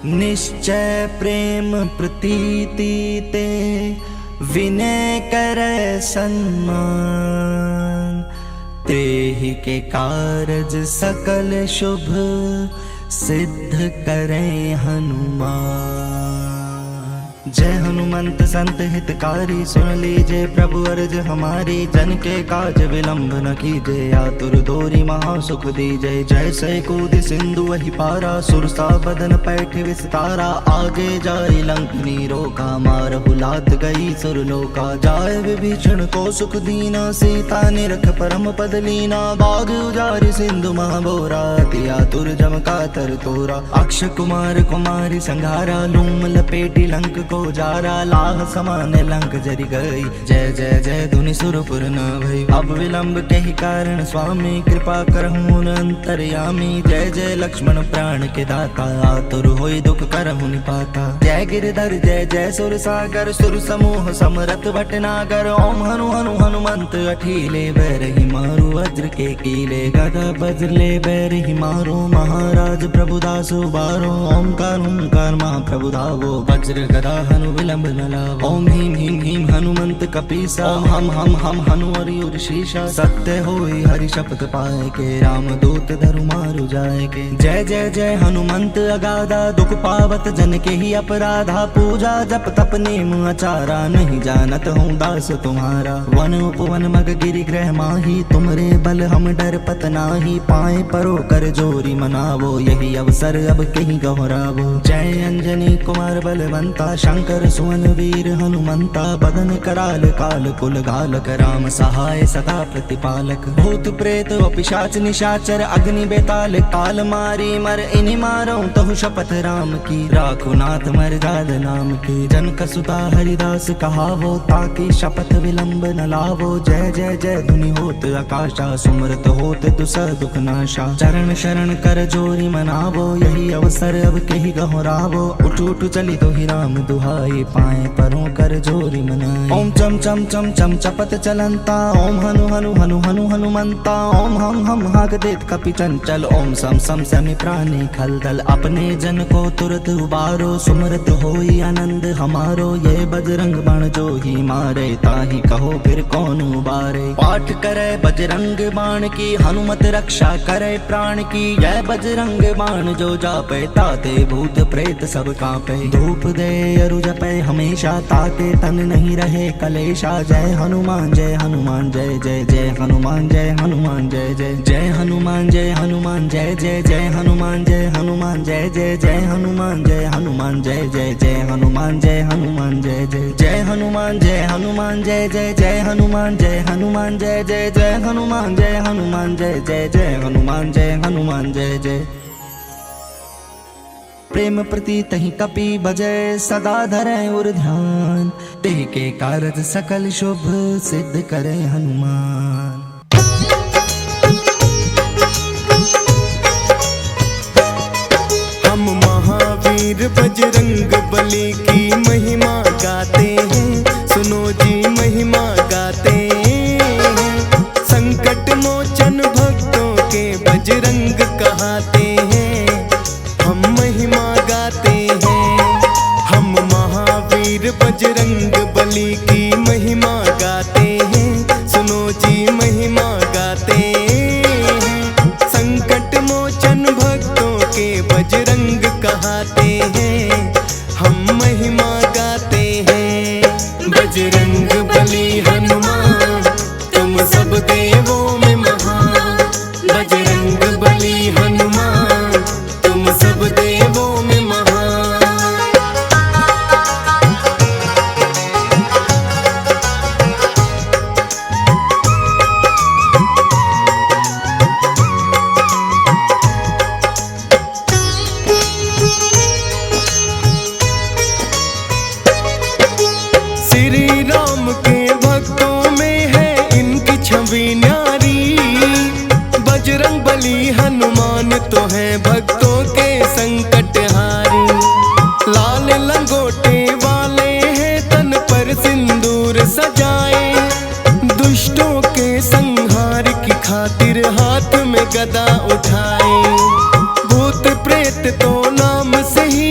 निश्चय प्रेम प्रतीति ते विनय करे सम्मान। तेहि के कारज सकल शुभ सिद्ध करें हनुमान। जय हनुमंत संत हितकारी, सुन लीजिए प्रभु अर्ज हमारी। जन के काज विलंब न कीजिए, आतुर दोरी महासुख दीजिए। जैसे कूद सिंधु वही पारा, सुरसा बदन पैठ विस्तारा। आगे जाए लंकनी रोका, मारहु लात गई सुरलोका। जाय विभीषण को सुख दीना, सीता निरख परम पद लीना। बाग उजारि सिंधु महाबोरा, अति आतुर जम का तर तोरा। अक्षय कुमार कुमारी संघारा, लूम लपेटी लंक को जारा। लाह समान लंक जरि गई, जय जय जय धुनि सुरपुर न भई। अब विलंब के ही कारण स्वामी, कृपा करहु अंतर्यामी। जय जय लक्ष्मण प्राण के दाता, आतुर होई दुख करहु निपाता। जय गिरधर जय जय सुर सागर, सुर समूह समरथ भटनागर। ओम हनु हनु हनुमंत अठीले, बैरहि मारु वज्र के कीले। गदा वज्र ले बैरहि मारो, महाराज प्रभुदास उबारो। ओमकार ओमकार महाप्रभु धावो, वज्र गदा हनु विलंब न लावो। ओम ह्रीं ह्रीं ह्रीं हनुमंत कपीसा, ओम हम हनु हरि शीशा। सत्य होई हरि शपथ पाए के, राम दूत धरु मारु जाए के। जय जय जय हनुमंत अगाधा, दुख पावत जन के ही अपराधा। पूजा जप तप नेम आचारा, नहीं जानत हूँ दास तुम्हारा। वन उपवन मग गिरि ग्रह माही, तुमरे बल हम डर पत नाही। पाए परो कर जोरी मनावो, यही अवसर अब कहीं गहरावो। जय अंजनी कुमार बलवंता, शंकर सुवन वीर हनुमंता। बदन कराल काल कुल घालक, राम सहाय सदा प्रतिपालक। भूत प्रेत व पिशाच निशाचर, अग्नि बेताल काल मारी मर। इन्हीं मारो तहु शपथ राम की, राखो नाथ मर्याद नाम की। जनक सुता हरिदास कहावो, ताकि शपथ विलंब न लावो। जय जय जय धुनि होत आकाशा, सुमरत होत दुस दुख नाशा। चरण शरण कर जोरी मनावो, यही अवसर अब कहीं गहरावो। उठ उठ चली तो ही राम दुहाई, पाए परों कर जोरी मनाई। ओम चम चम चम चम चपत चलंता, ओम हनु हनु हनु हनु हनुमंता। ओम हम हाग देत कपि चंचल, ओम सम सम समी प्राणी खलदल। अपने जन को तुरत उबारो, सुमरत होई आनंद हमारो। ये बजरंग बाण जो ही मारे, ताहि कहो फिर कौन उबारे। पाठ करे बजरंग बाण की, हनुमत रक्षा करे प्राण की। यह बजरंग बाण जो जापे, ताते भूत प्रेत सब कांपे। धूप दे अरु जपे हमेशा, ताके तन नहीं रहे कलेशा। जय हनुमान जय हनुमान जय जय जय हनुमान जय हनुमान जय जय जय हनुमान जय हनुमान जय जय जय हनुमान जय हनुमान जय जय जय हनुमान जय हनुमान जय जय जय हनुमान जय हनुमान जय जय जय हनुमान जय हनुमान जय जय जय हनुमान जय हनुमान जय जय जय हनुमान जय हनुमान जय जय जय हनुमान जय हनुमान जय जय। प्रेम प्रति तहि कपि बजय, सदा धरे उर ध्यान। तेहि के कारज सकल शुभ सिद्ध करे हनुमान। हम महावीर बजरंग बली की महिमा गाते हैं, सुनो जी महिमा गाते हैं। संकट मोचन भक्तों के बजरंग कहाते हैं, हम महिमा गाते हैं। हम महावीर बजरंग बली की महिमा गाते हैं, सुनो जी महिमा गाते हैं। संकट मोचन भक्तों के बजरंग कहाते हैं, हम महिमा गाते हैं। बजरंग बली हनुमान, तुम सब देवों में महान। बजरंग बली हनुमान, तुम सब देवों में महान। श्री राम के भक्तों में है इनकी छवि न्यारी। बजरंग बली हनुमान तो है भक्तों के संकट हारी। लाल लंगोटे वाले हैं, तन पर सिंदूर सजाए। दुष्टों के संहार की खातिर हाथ में गदा उठाए। भूत प्रेत तो नाम से ही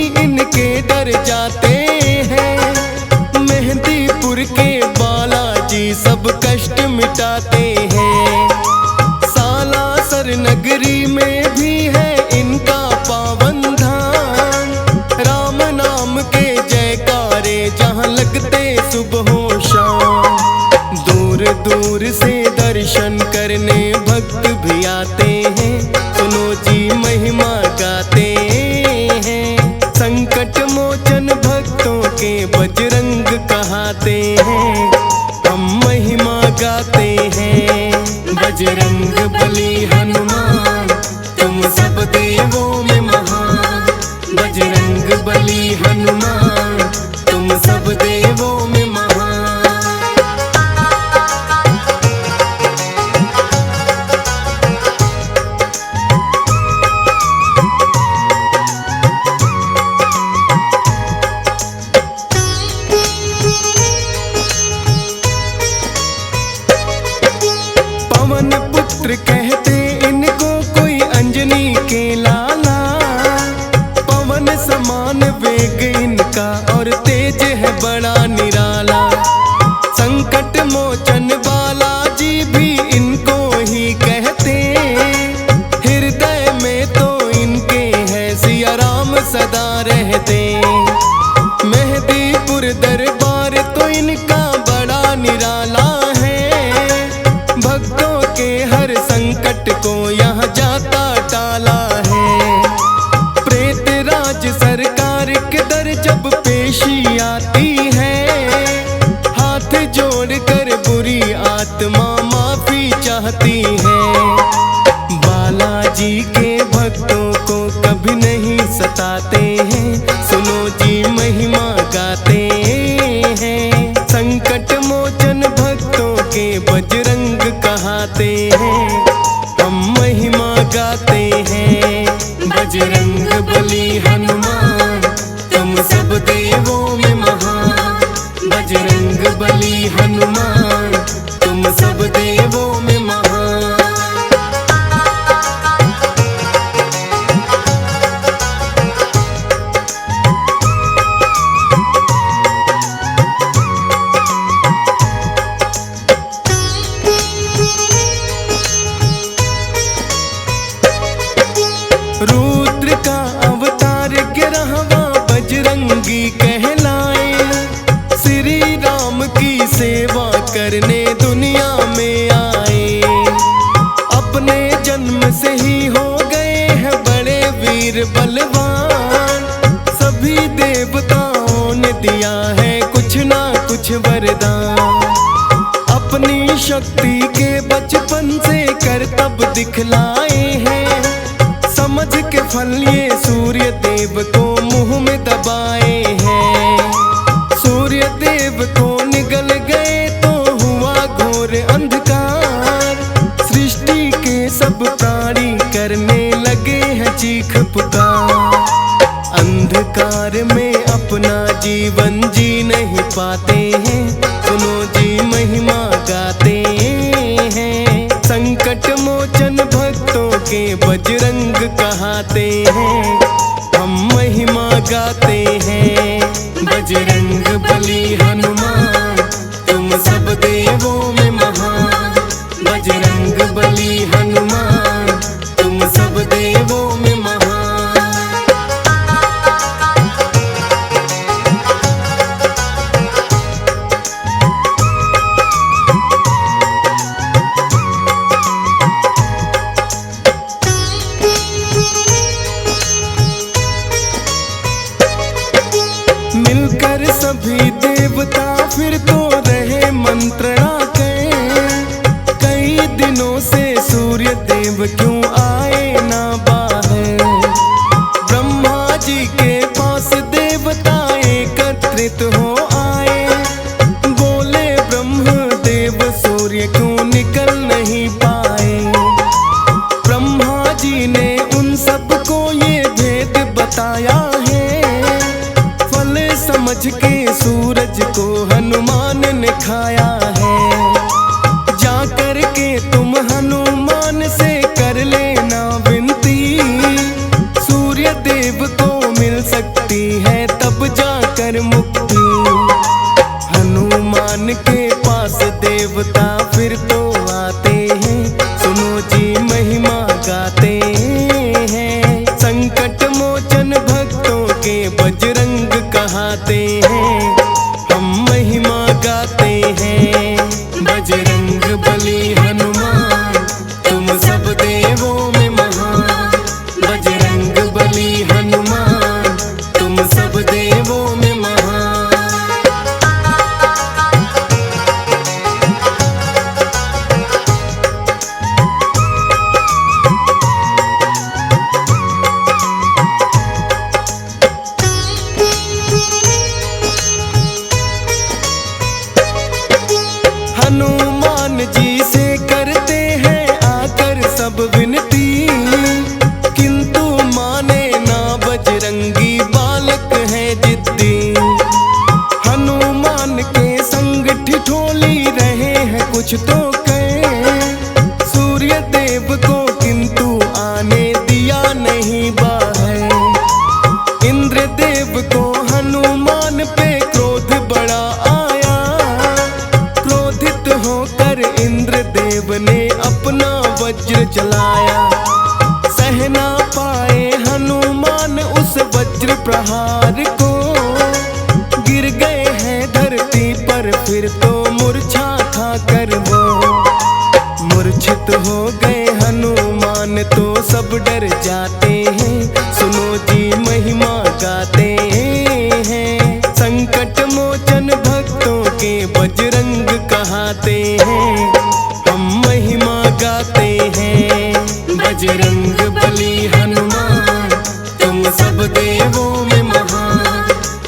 दूर से दर्शन करने भक्त भी आते हैं। सुनो जी महिमा गाते हैं, संकट मोचन भक्तों के बजरंग कहाते हैं। हम महिमा गाते हैं, बजरंग बली हनुमान तुम सब देवों में महान। बजरंग बली हनुमान तुम सब देवों में महान। पवन पुत्र कहते इनको कोई अंजनी के लाला। पवन समान वेग इनका और तेज है बड़ा निराला। संकट मोचन बाला जी भी इनको ही कहते, हृदय में तो इनके है सिया राम सदा रहते। मेहदीपुर दरबार तो इनका बड़ा निराला है, भक्तों के हर संकट को यहाँ जाता टाला है। प्रेत राज सरकार के दर जब पेशी आती है, हाथ जोड़कर बुरी आत्मा माफी चाहती है। बालाजी के भक्तों को कभी नहीं सताते हैं, सुनो जी महिमा गाते हैं। संकट मोचन भक्तों के बजरंग कहाते हैं। हम महिमा गाते हैं, बजरंग बली हनुमान तुम सब देवों में महान। बजरंग बली हनुमान तुम सब देवों में महान। रुद्र का अवतार 11वां बजरंगी कहलाए। श्री राम की सेवा करने दुनिया में आए। अपने जन्म से ही हो गए हैं बड़े वीर बलवान। सभी देवताओं ने दिया है कुछ ना कुछ वरदान। अपनी शक्ति के बचपन से करतब दिखलाए हैं। समझ के फल ये सूर्य देव को मुंह में दबाए हैं। सूर्य देव को निगल गए तो हुआ घोर अंधकार। सृष्टि के सब प्राणी करने लगे हैं चीख पुकार। अंधकार में अपना जीवन जी नहीं पाते हैं, सुनो जी महिमा गाते हैं। संकट मोचन भक्तों के बजरंग कहाते हैं। हम महिमा गाते हैं, बजरंग बली हनुमान तुम सब देवों में महान। बजरंग बली हनुमान तुम सब देवों में महान। मिलकर सभी देवता फिर तो रहे मंत्रणा के। कई दिनों से सूर्य देव क्यों आए ना बाहर। ब्रह्मा जी के पास देवता एकत्रित हो आए। बोले ब्रह्म देव सूर्य क्यों निकल नहीं पाए। ब्रह्मा जी ने उन सबको ये भेद बताया है। समझ के सूरज को हनुमान ने खाया है। जा कर के तुम हनुमान से कर लेना विनती। सूर्य देव को मिल सकती है तब जाकर मुक्ति। हनुमान के पास देवता फिर तो आते हैं, सुनो जी महिमा गाते हैं। संकट मोचन भक्तों के बजरंग कहाते हैं। हम महिमा गाते हैं, बजरंग कुछ तो कहे सूर्य देव को, किंतु आने दिया नहीं बाहर। इंद्र देव को हनुमान पे क्रोध बड़ा आया, क्रोधित होकर इंद्र देव ने अपना वज्र चलाया। सह ना पाए हनुमान उस वज्र प्रहार को, गिर गए हैं धरती पर फिर तो मूर्छा खाकर वो। मूर्छित हो गए हनुमान तो सब डर जाते हैं, सुनो जी महिमा गाते हैं। संकट मोचन भक्तों के बजरंग कहाते हैं, हम महिमा गाते हैं। बजरंग बली हनुमान तुम सब देवों में महान।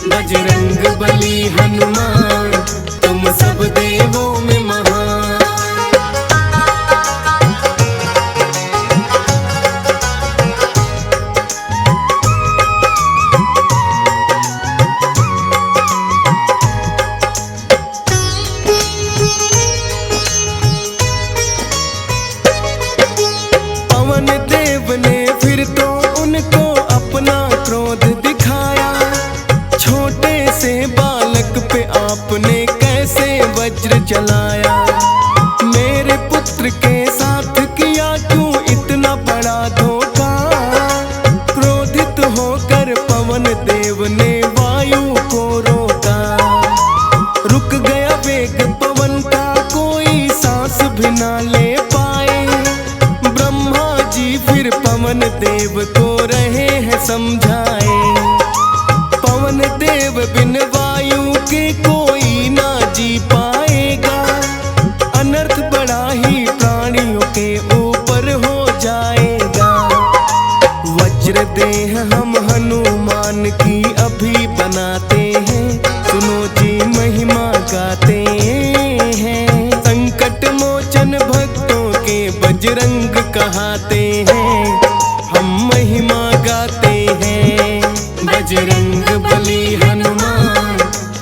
बजरंग बली हनुमान तुम सब देवों में महान। पवन देव ने फिर तो उनको अपना क्रोध दिखाया। छोटे से बालक पे आपने कैसे वज्र चलाया। मेरे पुत्र के साथ किया क्यों इतना बड़ा धोखा। क्रोधित होकर पवन देव ने वायु को रोका। रुक गया वेग पवन का, कोई सांस भी ना ले पाए। ब्रह्मा जी फिर पवन देव को रहे हैं समझाए। पवन देव बिन वायु के कोई ना जी पाएगा। अनर्थ बड़ा ही प्राणियों के ऊपर हो जाएगा। वज्र देह हम हनुमान की अभी बनाते हैं, सुनो जी महिमा गाते हैं। संकट मोचन भक्तों के बजरंग कहाते हैं, हम महिमा गाते हैं। बजरंग बली हनुमान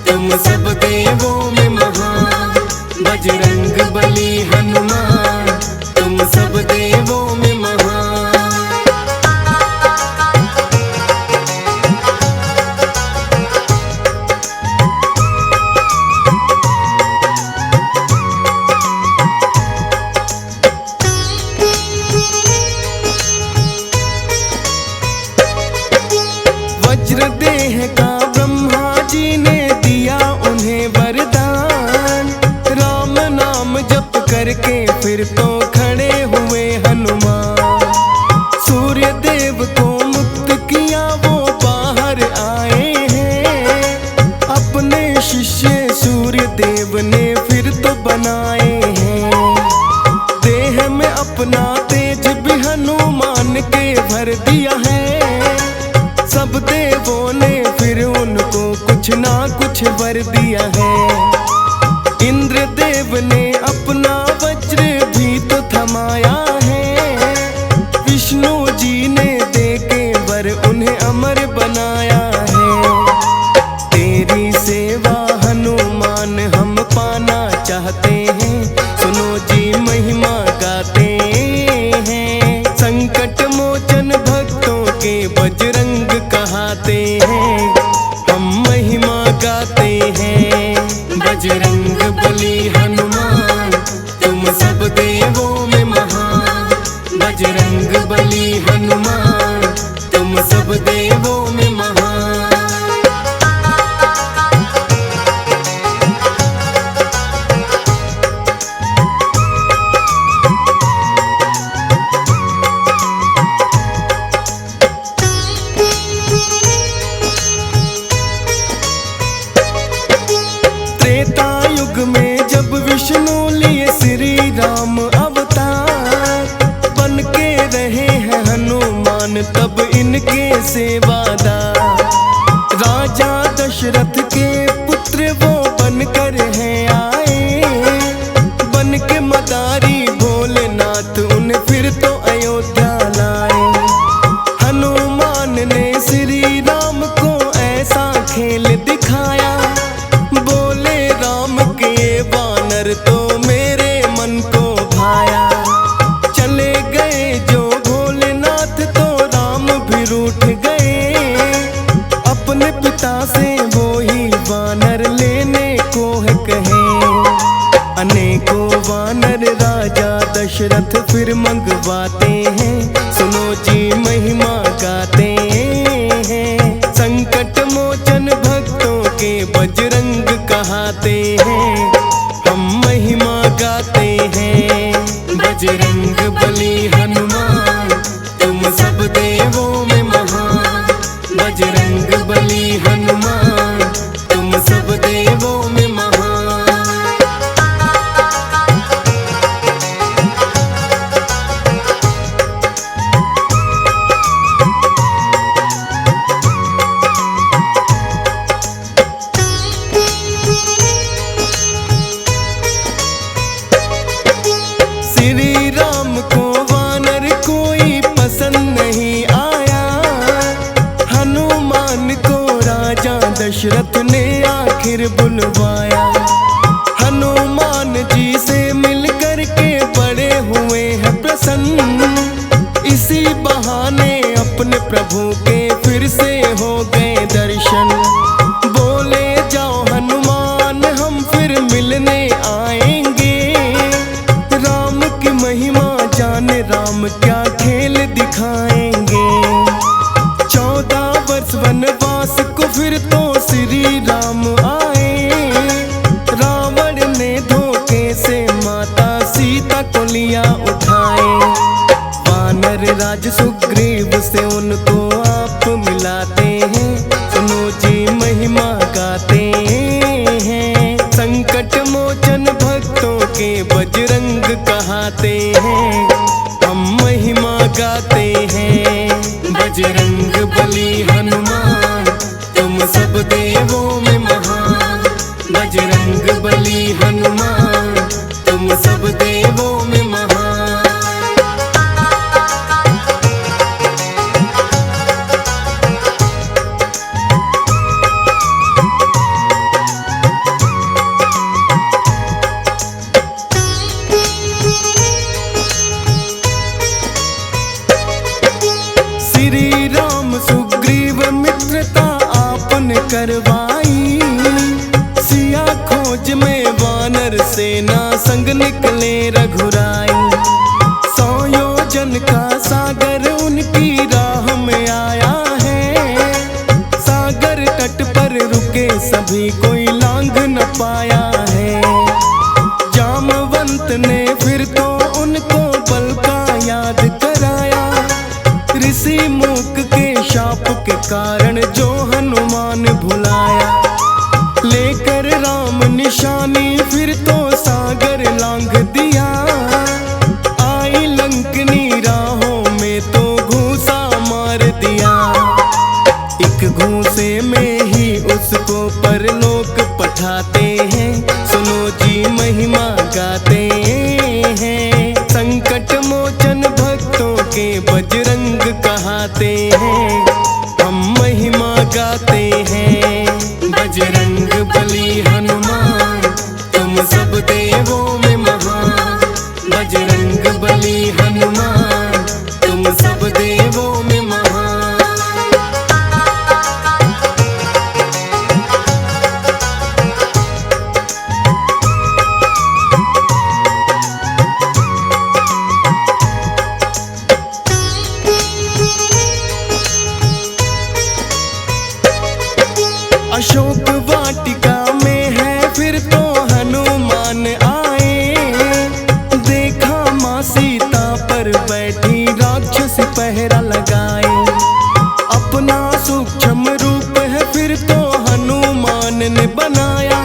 तुम सब देवों में महान। बजरंग बली हनुमान तुम सब देवों में महान। वज्र देह का ब्रह्मा जी ने दिया उन्हें वरदान। राम नाम जप करके फिर तो खड़े हुए हनुमान। सूर्य देव को मुक्त किया वो बाहर आए हैं। अपने शिष्य सूर्य देव ने फिर तो बनाए हैं। देह में अपना तेज भी हनुमान के भर दिया है। सब देवों ने फिर उनको कुछ ना कुछ वर दिया है। इंद्र देव ने अपना वज्र भी तो थमाया है। विष्णु जी ने देके वर उन्हें अमर बनाया है। तेरी सेवा हनुमान हम पाना चाहते हैं, सुनो जी महिमा गाते हैं। संकट मोचन भक्तों के बजरंग कहाते हैं, हम महिमा गाते हैं। बजरंग बली हनुमान तुम सब देवों में महान। बजरंग बली हनुमान तुम सब देवों में महान। त्रेता युग में जब विष्णु लिए श्री राम अवतार, बन के रहे हैं हनुमान तब इनके सेवादार। राजा दशरथ के पुत्र वो बनकर हैं आए। बन के मदारी भोलेनाथ उन्हें फिर तो अयोध्या लाए। हनुमान ने श्री राम को ऐसा खेल दिखाया। बोले राम के वानर तो मेरे फिर बुलवाया। हनुमान जी से मिल कर के बड़े हुए हैं प्रसन्न, इसी बहाने अपने प्रभु के फिर से हो गए दर्शन। बोले जाओ हनुमान हम फिर मिलने आएंगे, राम की महिमा जाने राम क्या खेल दिखाएंगे। 14 वर्ष वनवास को फिर तो श्री राम आए, रावण ने धोखे से माता सीता को लिया उठाए। वानर राज सुग्रीव से उनको आप मिलाते हैं, सुनो जी महिमा गाते हैं। संकट मोचन भक्तों के बजरंग कहाते हैं, हम महिमा गाते हैं। बजरंग बली हनुमान तुम सब देवों में महान, बजरंग बली हनुमान तुम सब देवों में महान। श्री राम सुग्रीव मित्रता आपने करवाई, सिया खोज में वानर सेना संग निकले रघुराई। 100 योजन का सागर उनकी राह में आया है, सागर तट पर रुके सभी कोई लांघ न पाया है। जामवंत ने फिर तो उनको बल का याद कराया, ऋषि मूक के शाप के कारण जो हनुमान भुलाया। लेकर राम निशानी फिर तो सागर लांघ दिया, आई लंकनी राहों में तो घूसा मार दिया। एक घूसे में ही उसको परलोक पठाते हैं, सुनो जी महिमा गाते हैं। संकट मोचन भक्तों के बजरंग कहाते हैं, हम महिमा गाते हैं। बजरंग बली हनुमान तुम सब देवों में महान, बजरंग बली हनुमान तुम सब देवों में महान। अशोक वाटिका में है फिर तो हनुमान आए, देखा माँ सीता पर बैठी राक्षस पहरा लगाए। अपना सूक्ष्म रूप है फिर तो हनुमान ने बनाया,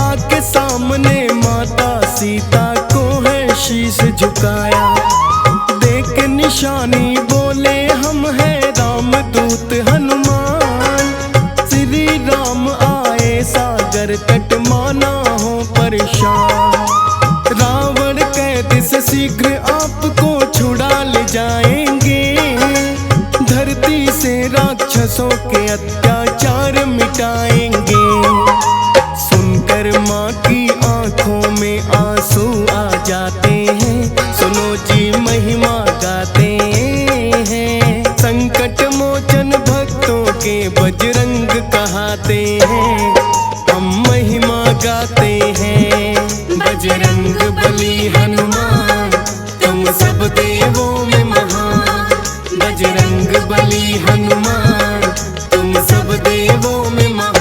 आके सामने माता सीता को है शीश झुकाया। देख निशानी बोले हम है रामदूत हनुमान, श्री राम आए सागर तट माना हो परेशान। रावण कैद से शीघ्र आपको छुड़ा ले जाएंगे, धरती से राक्षसों के अत्याचार मिटाएंगे। सुनकर माँ की आंखों में आंसू आ जाते हैं, सुनो जी महिमा गाते हैं। संकट मोचन भक्तों के बजरंग कहाते हैं, हम महिमा गाते हैं। बजरंग बली हनुमान तुम सब देवों में महान, बजरंग बली हनुमान तुम सब देवों में महान।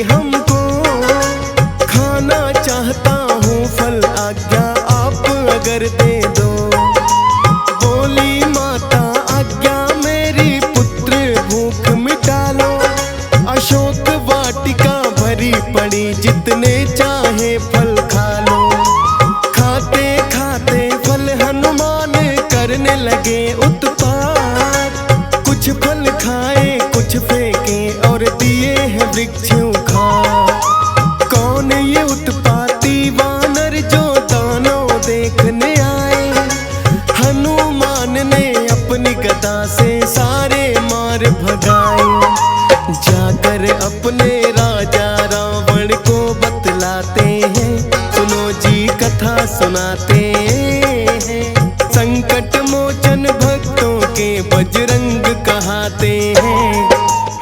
हमको खाना चाहता हूँ फल आज्ञा आप अगर दे दो। बोली माता आज्ञा मेरी पुत्र भूख मिटा लो। अशोक वाटिका भरी पड़ी जितने चाहे फल खा लो। खाते खाते फल हनुमान करने लगे लगे उत्पात। कुछ फल खाए कुछ फेंके और दिए हैं वृक्ष उखाड़। कौन ये उत्पाती वानर जो दानव देखने आए? हनुमान ने अपनी गदा से सारे मार भगाए। जाकर अपने राजा रावण को बतलाते हैं, सुनो जी कथा सुनाते हैं। संकट मोचन भक्तों के बजरंग कहाते हैं,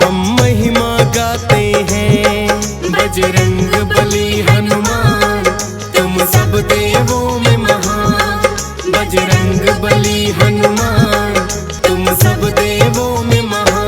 हम महिमा गाते हैं। बजरंग बली हनुमान तुम सब देवों में महान। बजरंग बली हनुमान तुम सब देवों में महान।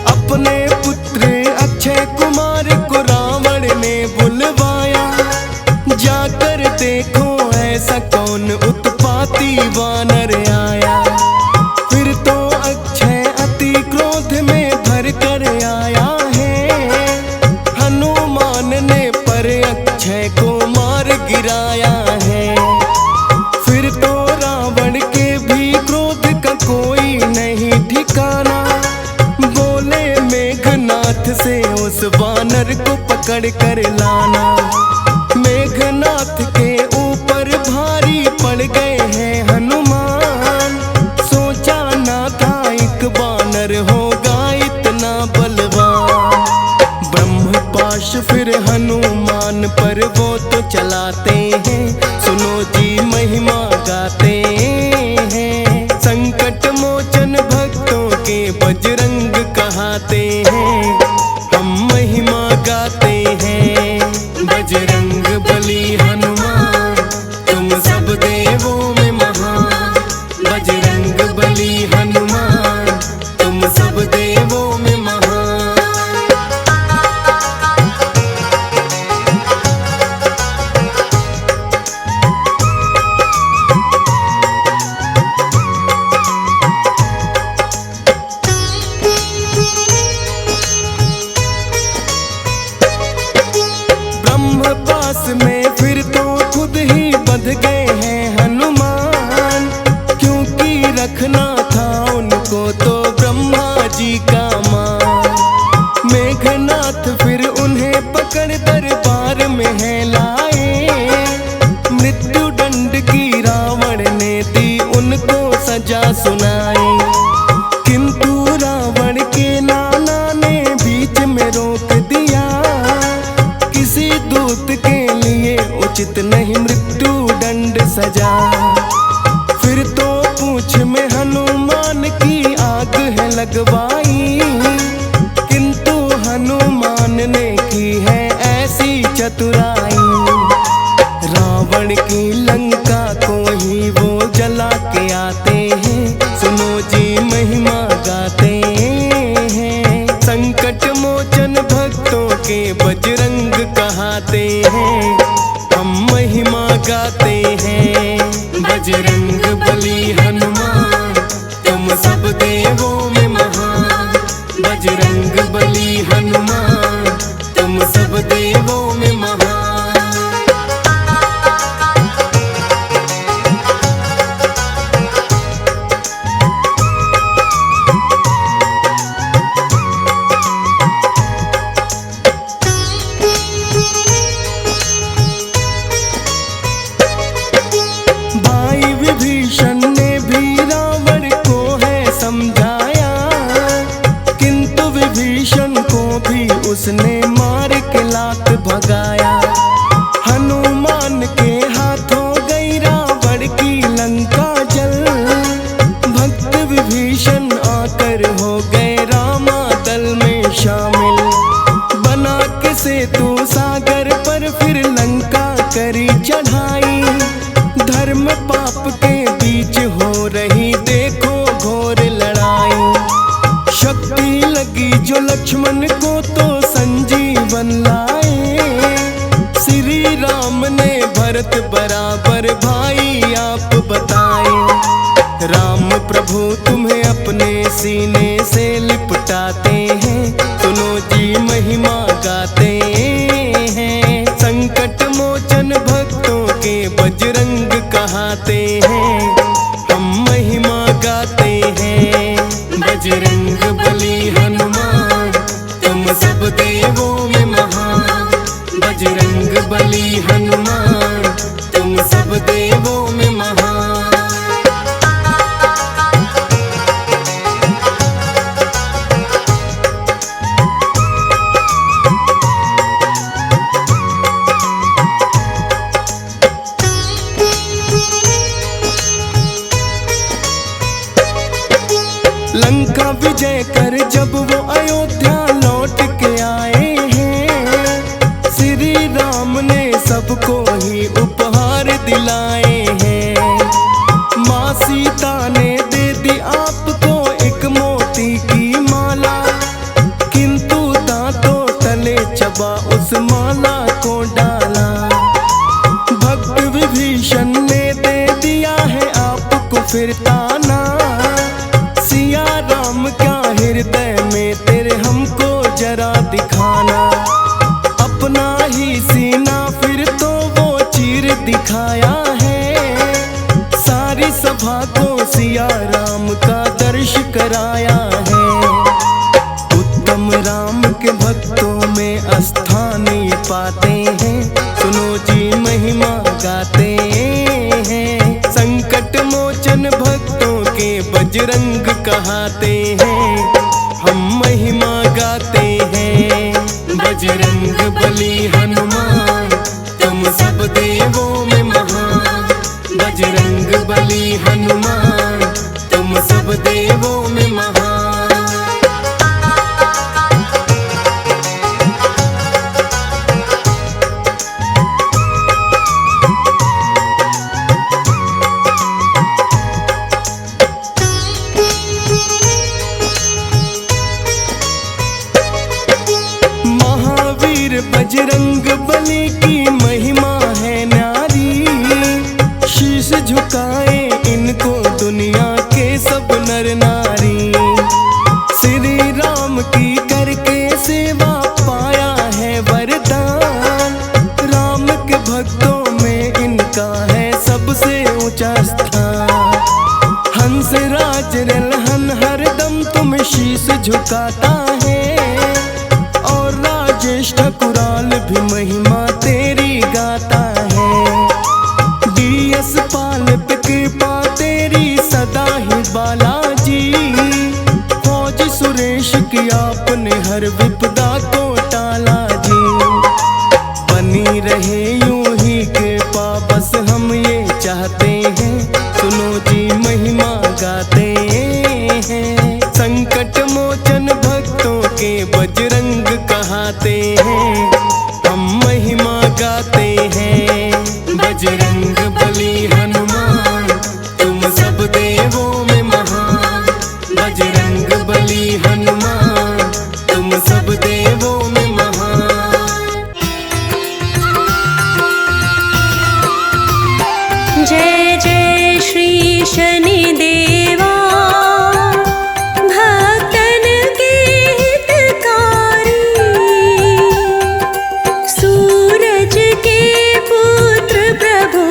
अपने पुत्र अक्षय कुमार को रावण ने बुलवाया। जाकर देखो ऐसा कौन उत्पाती वानर आया। फिर तो अक्षय अति क्रोध में भर कर आया है। हनुमान ने पर अक्षय को मार गिराया है। फिर तो रावण के भी क्रोध का कोई नहीं ठिकाना। बोले मेघनाथ से उस वानर को पकड़ कर लाना। मेघनाथ के ऊपर भारी पड़ गए हैं हनुमान। सोचा ना था एक वानर होगा इतना बलवान। ब्रह्मपाश फिर हनुमान पर वो तो चलाते हैं, सुनो जी महिमा गाते हैं। संकट मोचन भक्तों के बजरंग कहाते हैं, हम महिमा गाते हैं। बजरंग बली हनुमान तुम सब देवों में महान। बजरंग बली हनुमान तुम सब देवों में महान। ब्रह्मपाश में फिर तो खुद ही बंध गए हैं हनुमान। क्योंकि रखना था उनको तो ब्रह्मा जी का मान। मेघनाथ फिर उन्हें पकड़ दरबार में है लाए। मृत्यु दंड की रावण ने दी उनको सजा सुनाई। किंतु रावण के नाना ने बीच में रोक दिया। किसी दूत के लिए उचित नहीं मृत्यु दंड सजा। फिर तो पूंछ में हनुमान की आग है लगवाई। किंतु हनुमान ने की है ऐसी चतुराई। रावण की लंका को ही वो जला के आते हैं, सुनो जी महिमा गाते हैं। संकट मोचन भक्तों के बजरंग कहाते हैं, हम महिमा गाते हैं। बजरंग बली हनुमान तुम सब देवों में महान। बजरंग बली हनुमान तुम सब देवों में महान। भाई विभीषण ने भी रावण को है समझाया। किंतु विभीषण को भी उसने मार के लात भगाया। हनुमान के हाथों गई रावण की लंका जल। भक्त विभीषण आकर हो गए रामा दल में शामिल। बना के सेतु सागर पर फिर लंका करी चढ़ाई। धर्म पाप के बीच हो रही देखो घोर लड़ाई। शक्ति लगी जो लक्ष्मण को तो संजीवन लाए। श्री राम राम ने भरत बराबर भाई आप बताए। राम प्रभु तुम्हें अपने सीने से लिपटाते हैं, सुनो जी महिमा गाते हैं। संकट मोचन भक्तों के बजरंग कहाते हैं, हम महिमा गाते हैं। बजरंग बली हनुमान तुम सब देवों में महान। बजरंग बली हनुमान तुम सब देवों में महान। लंका विजय कर जब वो अयोध्या लौट के आए हैं, श्री राम ने सबको ही उपहार दिलाए हैं। माँ सीता ने दे दी आपको एक मोती की माला, किंतु दांतों तले चबा उस माला को डाला। भक्त विभीषण ने दे दिया है आपको फिर ताना, सिया राम क्या हृदय में तेरे हमको जरा दिखाना। अपना ही सीना फिर तो वो चीर दिखाया है, सारी सभा को सिया राम का दर्श कराया है। उत्तम राम के भक्तों में स्थान ये पाते हैं, सुनो जी महिमा गाते हैं। संकट मोचन भक्तों के बजरंग कहाते हैं, हम महिमा गाते हैं। बजरंग बली हनुमान तुम सब देवों में महान। बजरंग बली हनुमान तुम सब देवों में महान। बजरंग बली की महिमा है न्यारी, शीश झुकाए इनको दुनिया के सब नर नारी। श्री राम की करके सेवा पाया है वरदान, राम के भक्तों में इनका है सबसे ऊंचा स्थान। हंस राज रलहन हरदम तुम शीश झुकाता है, और राजेश ठकुराल भी महिमा तेरी गाता है। डीएस पाल पे कृपा तेरी सदा ही बालाजी, फौज सुरेश की आपने हर विपदा को टाला जी। बनी रहे यूं ही कृपा बस हम ये चाहते हैं, सुनो जी महिमा गाते हैं। संकट मोचन भक्तों के बजरंग कहाते हैं, हम महिमा गाते हैं। बजरंग बली हनुमान तुम सब देवों में महान। बजरंग बली हनुमान तुम सब देवों में महान। जय जय श्री शनि देवा, भक्तन के हितकारी। सूरज के पुत्र प्रभु,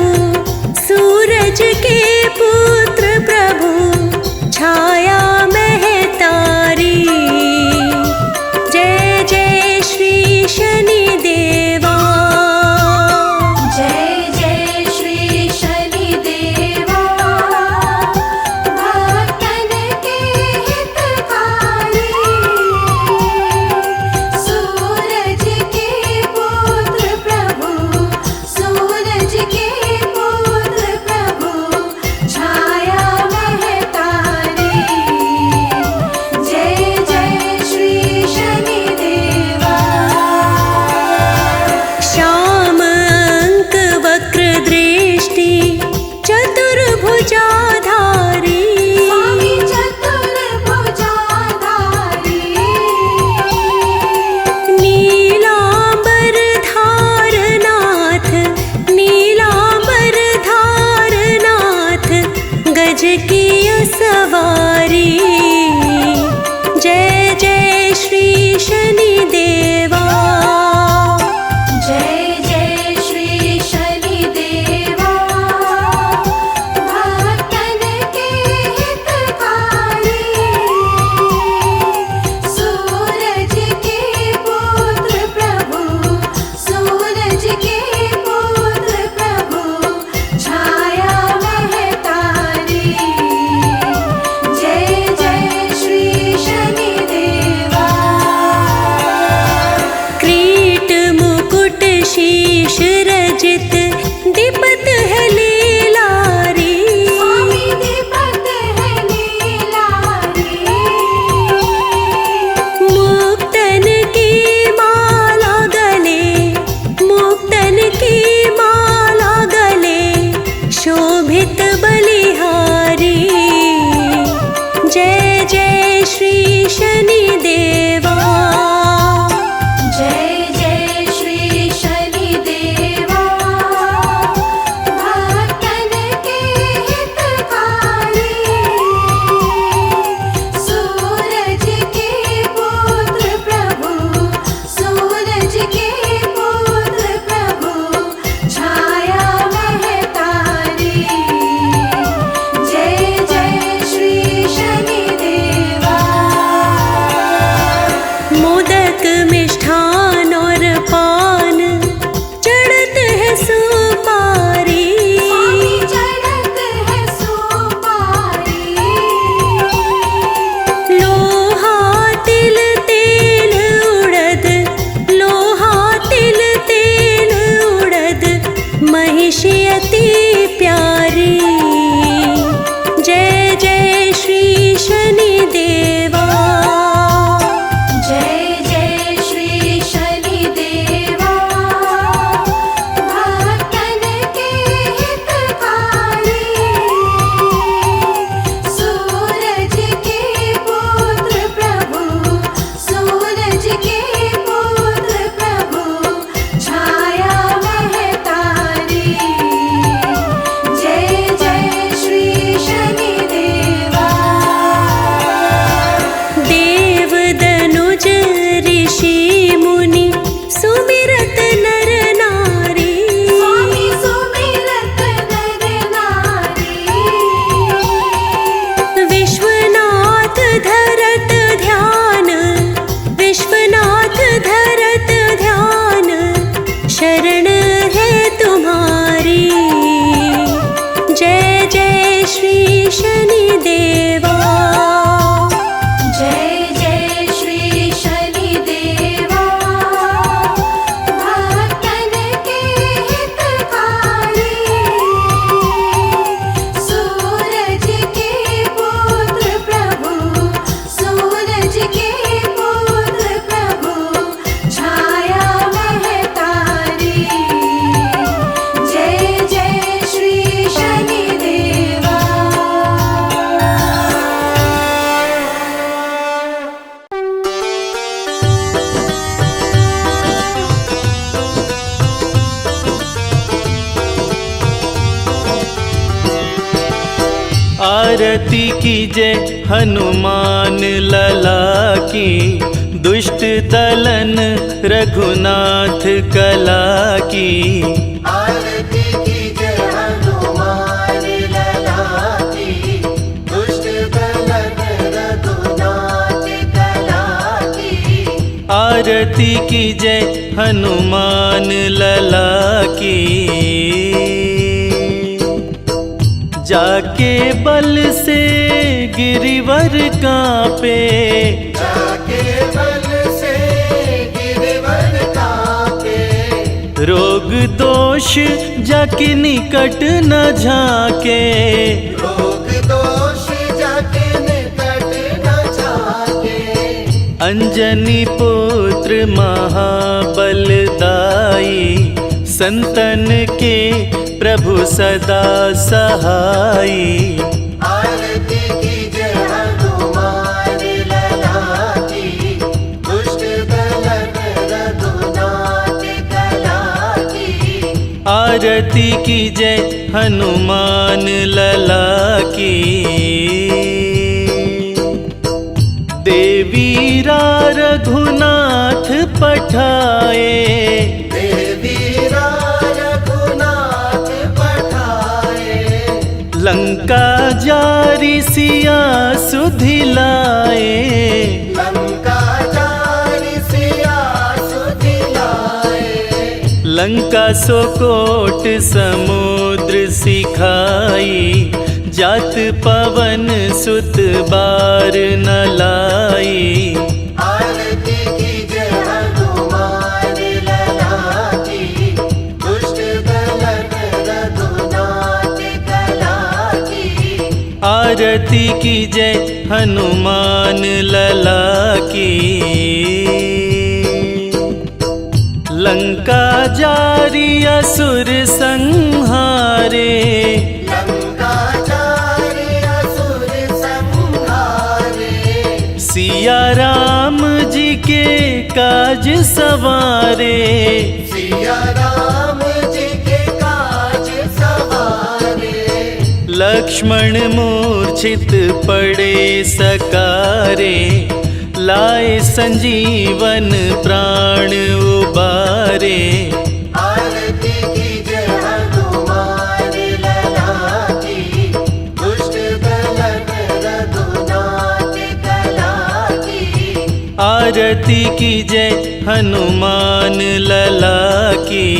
सूरज के पुत्र प्रभु, छाया महतारी। जय जय श्री शनि देवा। जय जय श्री शनि देवा, भक्तन के हितकारी। सूरज के पुत्र प्रभु, सूरज के पुत्र प्रभु, छाया महतारी। जय जय श्री शनि देवा। श्याम अंक वक्र दृष्टि, चतुर्भुजाधारी। स्वामी चतुर्भुजाधारी। नीलांबर धारनाथ, ऋषि अति प्यारे। जय जय श्री शनिदेवा। जय जय श्री शनिदेवा। भक्तन के हितकारी, सूरज के पुत्र प्रभु, सूरज के पुत्र प्रभु, छाया महतारी। जय जय श्री शनिदेवा। देव दनुज ऋषि मुनि सुमिरत नर नारी। स्वामी सुमिरत नर नारी। विश्वनाथ धरत ध्यान, विश्वनाथ धरत ध्यान, शरण है तुम्हारी। जय जय श्री शनिदेवा। जय जय श्री शनिदेवा। भक्तन के हितकारी, सूरज के पुत्र प्रभु, सूरज के पुत्र प्रभु, छाया महतारी। जय जय श्री शनिदेवा। आरती कीजे हनुमान लला की, दुष्ट दलन रघुनाथ कला की। आरती कीजिए हनुमान लला की, दुष्ट दलन रघुनाथ कला की। आरती कीजे हनुमान लला की, जाके बल से गिरिवर कांपे। जाके बल से गिरवर कांपे। रोग दोष जाके निकट न झाके। रोग दोष जाके निकट न जाके। अंजनी पुत्र महाबलदाई, संतन के प्रभु सदा सहाई। आरती कीजिए हनुमान लला की, दुष्ट दलन रघुनाथ कला की। आरती कीजे हनुमान लला की। देवीरा रघुनाथ पठाए। देवीरा रघुनाथ पठाए। लंका जारी सिया सुधिलाए। लंका जारी सिया सुधिलाए। लंका सो कोट समुद्र सिखाई, जात पवन सुत बार न लाई। आरती कीजिए हनुमान लला की, दुष्ट दलन रघुनाथ कला की। आरती कीजे हनुमान लला की। लंका जारी असुर संहारे। लंका जारी असुर संहारे। सिया राम जी के काज सवारे। सिया राम जी के काज सवारे। लक्ष्मण मूर्छित पड़े सकारे, लाए संजीवन प्राण उबारे। आरती कीजिए हनुमान लला की, दुष्ट दलन रघुनाथ कला की। आरती कीजे हनुमान लला की।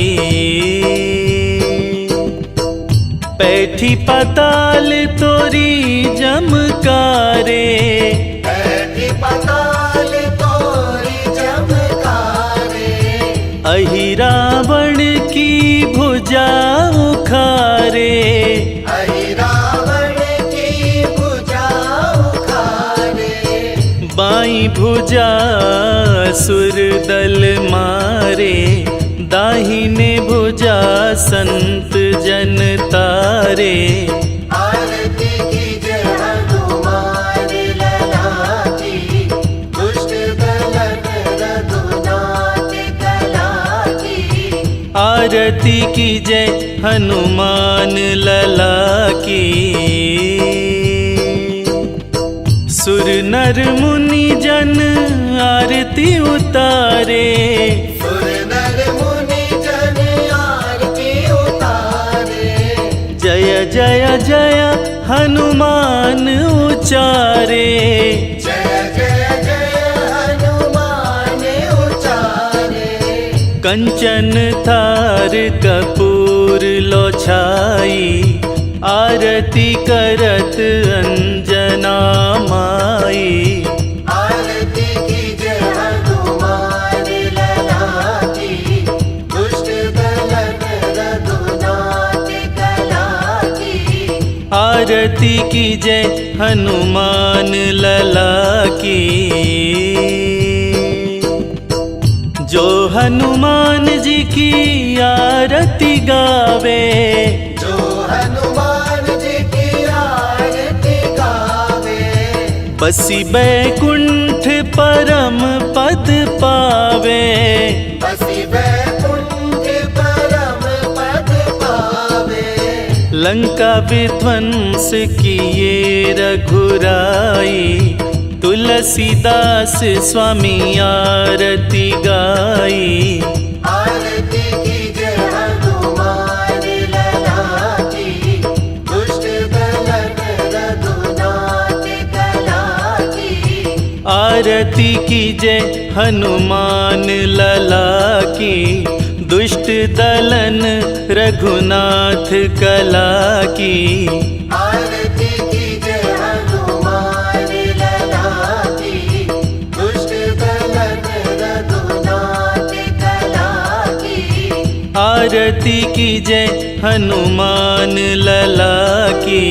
पैठी पाताल तोरी जमकारे। बैठी पाताल तोरी जमकारे। अहि रावण की भुजा उखारे। भुजा सुर दल मारे, दाहिने भुजा संत जन तारे। आरती कीजे हनुमान लला की, दुष्ट दलन रघुनाथ कला की। आरती कीजय हनुमान लला की। सुर नर मुनि जन आरती उतारे, सुर नर मुनि जन आरती उतारे। जय जय जय हनुमान उचारे। जय जय जय हनुमान उचारे। कंचन थार कपूर लो छाई, आरती करत अंजना माई। आरती कीजे हनुमान लला की, दुष्ट दलन रघुनाथ कला की। आरती कीजय हनुमान लला की। जो हनुमान जी की आरती गावे, जो हनुमान जी की आरती गावे। बसी बैकुंठ परम पद पावे। बसी बैकुंठ परम पद पावे। लंका विध्वंस किए रघुराई, तुलसीदास स्वामी आरती गाई। आरती कीजे हनुमान लला की, दुष्ट दलन रघुनाथ कला की। आरती कीजय हनुमान लला की, दुष्ट दलन रघुनाथ कला की। आरती कीजे हनुमान लला की, दुष्ट दलन रघुनाथ कला की। आरती कीजय हनुमान लला की।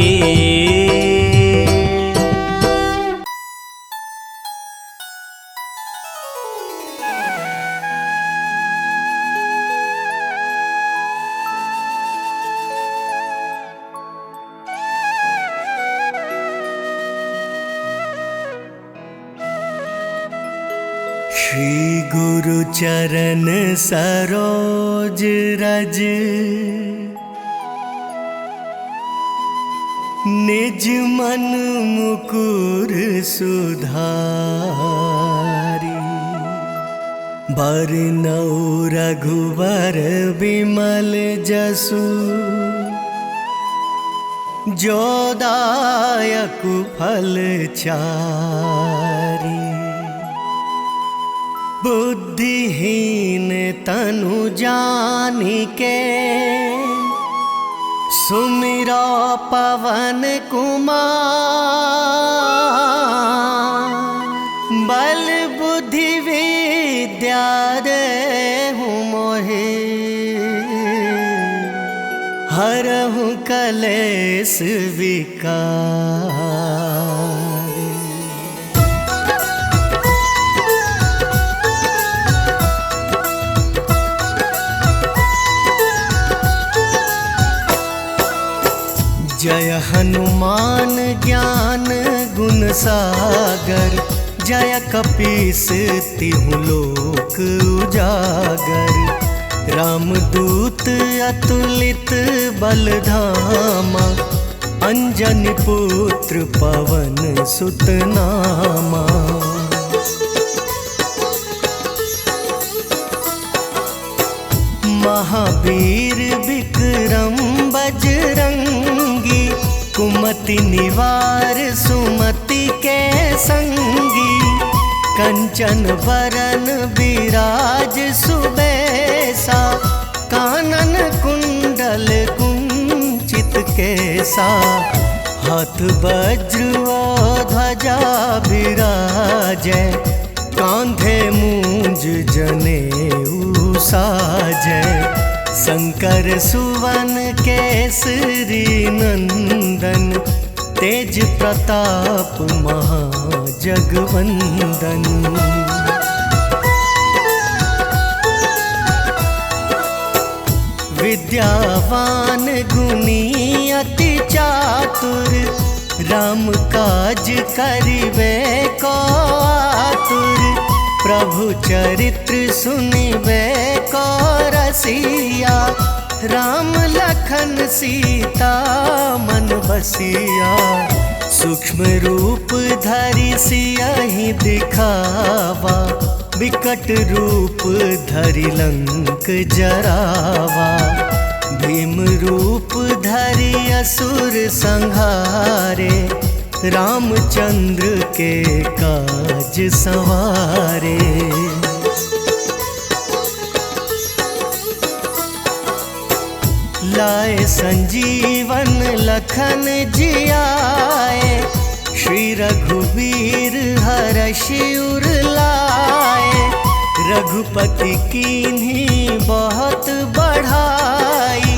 श्री गुरु चरण सरोज रज, निज मन मुकुर सुधारी। बरनौ रघुवर बिमल जसु, जो दायक फल चारि। बुद्धिहीन तनु जानिके, सुमिरो पवन कुमार। बल बुद्धि विद्या देहु मोहि, हरहु कलेश विकार। जय हनुमान ज्ञान गुण सागर, जय कपीस तिहु लोक उजागर। रामदूत अतुलित बल धामा, अंजनी पुत्र पवन सुत नामा। महावीर विक्रम बजरंगी, कुमति निवार सुमति के संगी। कंचन बरन विराज सुबेसा, कानन कुंडल कुंचित केसा। हाथ वज्र और ध्वजा विराजै, कांधे मूंज जनेऊ साजै। शंकर सुवन केसरी नंदन, तेज प्रताप महाजगवंदन। विद्यावान गुणी अति चातुर, राम काज करिबे को आतुर। प्रभु चरित्र सुनिबे को रसिया, राम लखन सीता मन बसिया। सूक्ष्म रूप धरि सियहि दिखावा, विकट रूप धरि लंक जरावा। भीम रूप धरि असुर संहारे, रामचंद्र के काज संवारे। लाए संजीवन लखन जियाए, श्री रघुवीर हरषि उर लाए। रघुपति कीन्ही बहुत बढ़ाई,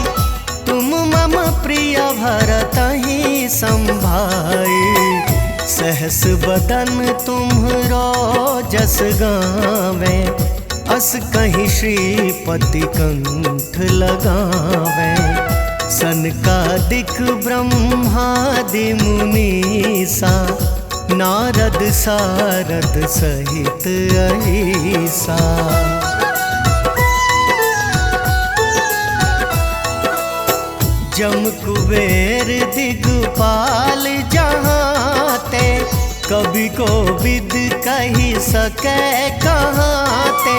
तुम मम प्रिय भरतहि संभाई। सहस बदन तुम्हरो जस गावें, अस कहीं श्रीपति कंठ लगावे। सनकादिक ब्रह्मादि मुनीसा, नारद सारद सहित अहिसा। जम कुबेर दिगपाल जहाँते, कवि को विद कही सके कहाँते।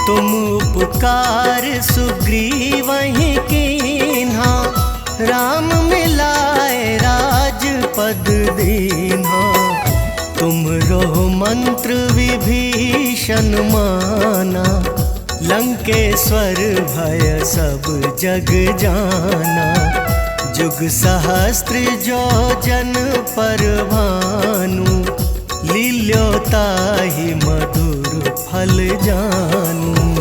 तुम उपकार सुग्रीवहि कीन्हा, राम मिलाए राजपद दीन्हा। तुमरो मंत्र विभीषण माना, लंकेश्वर भय सब जग जाना। जुग सहस्त्र जो जन पर भानु, लील्योताहि मधुर फल जानू।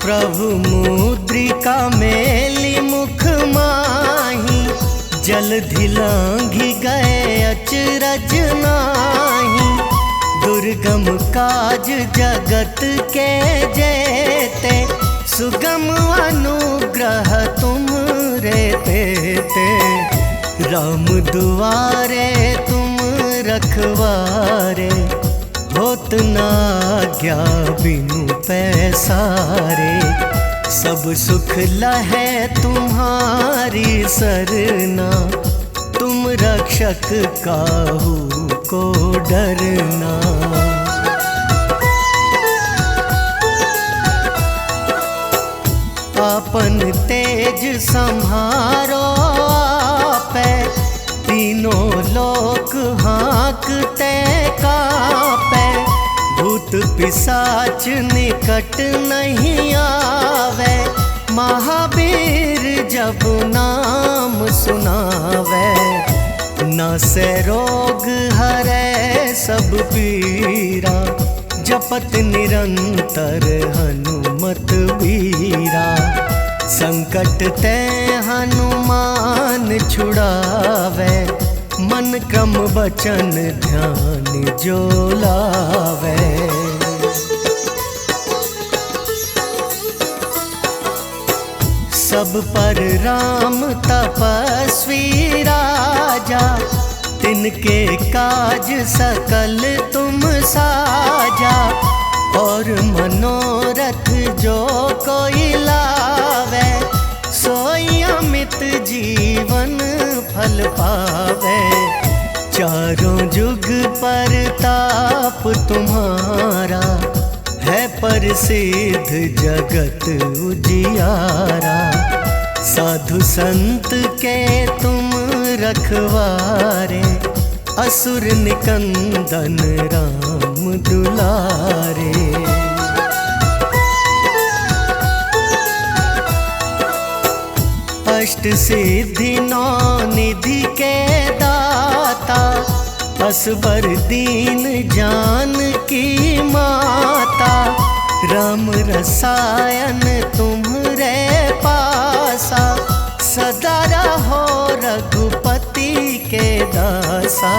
प्रभु मुद्रिका मेली मुख माही, जलधि लांघि गए अचरज नाही। दुर्गम काज जगत के जेते, सुगम अनुग्रह तुमरे तेते। राम दुआरे तुम रखवारे, होत न आज्ञा बिनु पैसारे। सब सुख लहै तुम्हारी सरना, तुम रक्षक काहू को डरना। आपन तेज संहारो आपै, तीनों लोक हाँकते कापै। भूत पिशाच निकट नहीं आवे, महावीर जब नाम सुनावे। नासै रोग हरै सब पीरा, जपत निरंतर हनुमत बीरा। संकट ते हनुमान छुड़ावे, मन क्रम बचन ध्यान जो लावे। सब पर राम तपस्वी राजा, तिनके काज सकल तुम साजा। और मनोरथ जो कोई लावे, सोई अमित जीवन फल पावे। चारों जुग पर ताप तुम्हारा, है प्रसिद्ध जगत उजियारा। साधु संत के तुम रखवारे, असुर निकंदन राम दुलारे। अष्ट सिद्धि नौ निधि के दाता, असबर दीन जानकी माता। राम रसायन तुम्हरे पासा, सदा रहो रघुपति के दासा।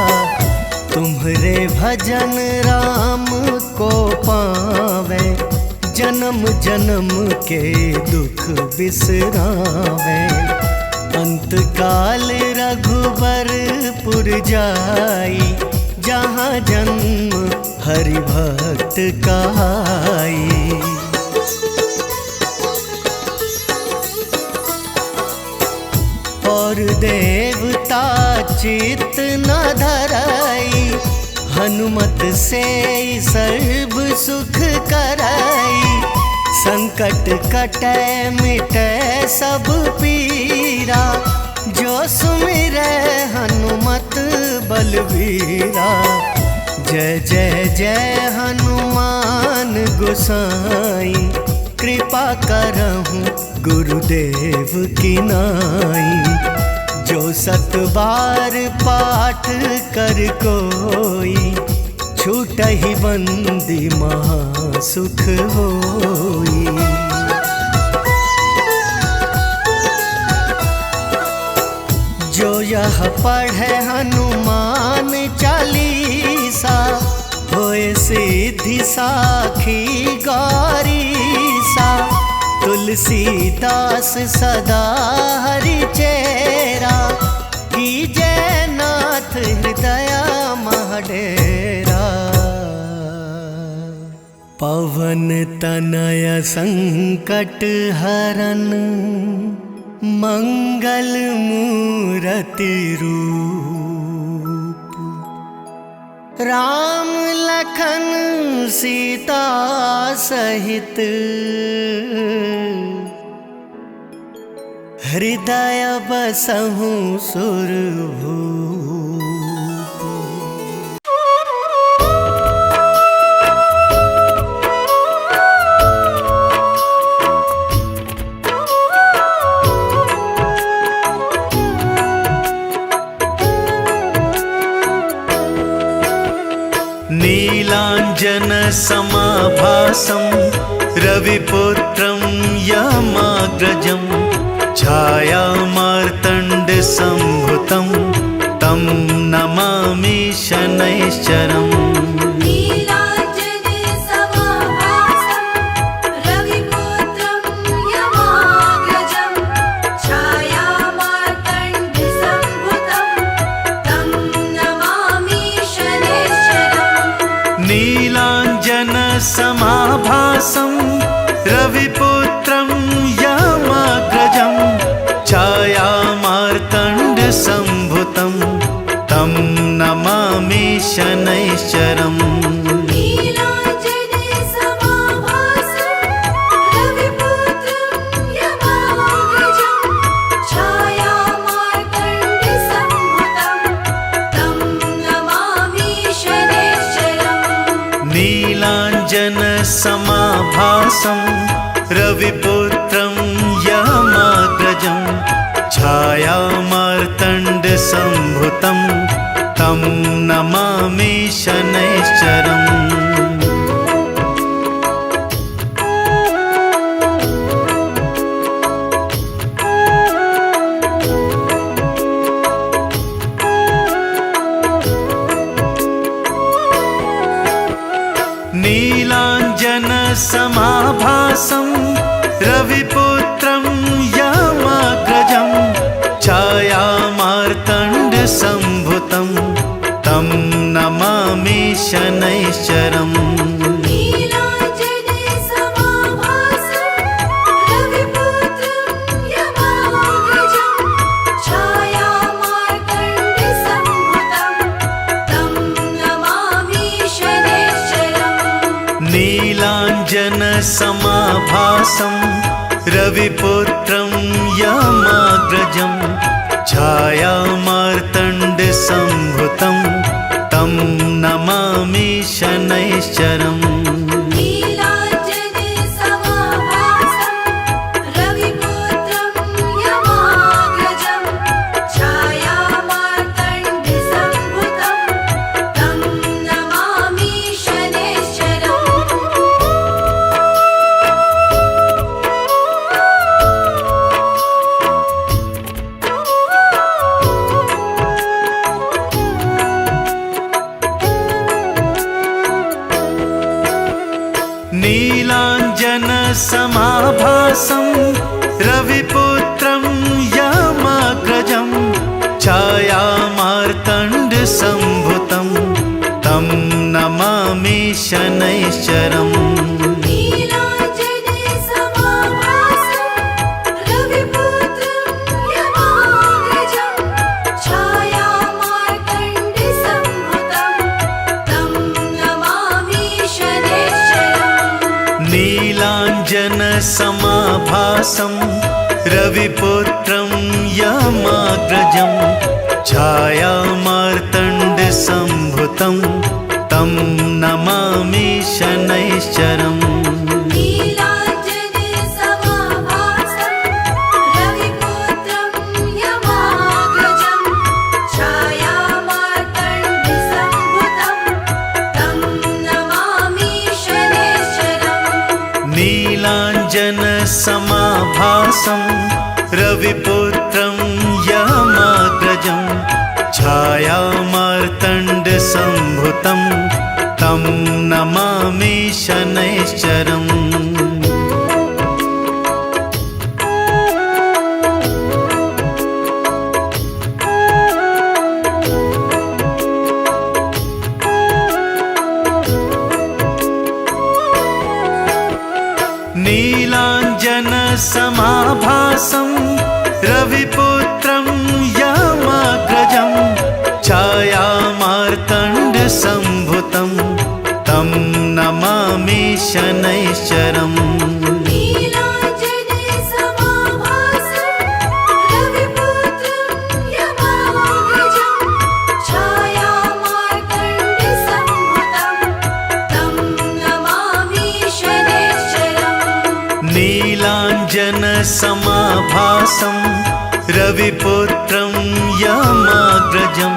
तुम्हरे भजन राम को पावे, जन्म जन्म के दुख बिसरावे। अंत काल रघुबरपुर जाई, जहाँ जन्म हरि भक्त कहाई। और देवता चित्त न धराई, हनुमत से सर्व सुख कराई। संकट कटै मिटै सब पीरा, जो सुमिरै हनुमत बलबीरा। जय जय जय हनुमान गोसाई, कृपा करहु गुरुदेव की नाई। जो सत बार पाठ कर कोई, छूटहि बंदी महा सुख होई। जो यह पढ़े हनुमान चालीसा, होए सिद्धि साखी गौरीसा। तुलसीदास सदा हरि चेरा, कीजय नाथ हृदय महडेरा। पवन तनय संकट हरन, मंगल मूरति रूप। राम लखन सीता सहित, हृदय बसहु सुरभूप। नीलाञ्जन समाभासं रविपुत्रं यमाग्रजं, छायामार्तण्डसम्भुतं तं नमामि शनैश्चरम्। समाभासं रविपुत्रं यमाग्रजं, छायामार्तण्डसम्भुतं तं नमामि शनैश्चरम्। समाभासं रविपुत्रं यमाग्रजं, छायामार्तण्डसम्भुतं तं नमामि शनैश्चरम्। नीलाञ्जन समाभासं रविपुत्रं यमाग्रजं, छायामार्तण्डसम्भुतं तं नमामि शनैश्चरम्। नीलाञ्जन समाभासं रविपुत्रं यमाग्रजं, छायामार्तण्डसम्भुतं तं नमामि शनैश्चरम्। समाभासं रविपुत्रं यमाग्रजं छायामार्तण्डसम्भुतं तं नमामि शनैश्चरम् नीलाञ्जने समाभासं रविपुत्रं यमाग्रजं छायामार्तण्डसम्भुतं तं नमामि शनैश्चरम् नीलाञ्जनसमाभासं रविपुत्रं यमाग्रजं छायामार्तण्डसम्भुतं तं नमामि शनैश्चरम् नीलाञ्जने समाभासं रविपुत्रं यमाग्रजं छायामार्तण्डसम्भुतं तं नमामि शनैश्चरम् नीलाञ्जनसमाभासं रविपुत्रं यमाग्रजं छायामार्तण्डसम्भुतं तं नमामि शनैश्चरम् नीलाञ्जनसमाभासं रविपुत्रं यमाग्रजं छायामार्तण्डसम्भुतं तं नमामि शनैश्चरम् नीलाञ्जने समाभासं रविपुत्रं यमाग्रजं छायामार्तण्डसम्भुतं तं नमामि शनैश्चरम् नीलाञ्जनसमाभासं रविपुत्रं यमाग्रजं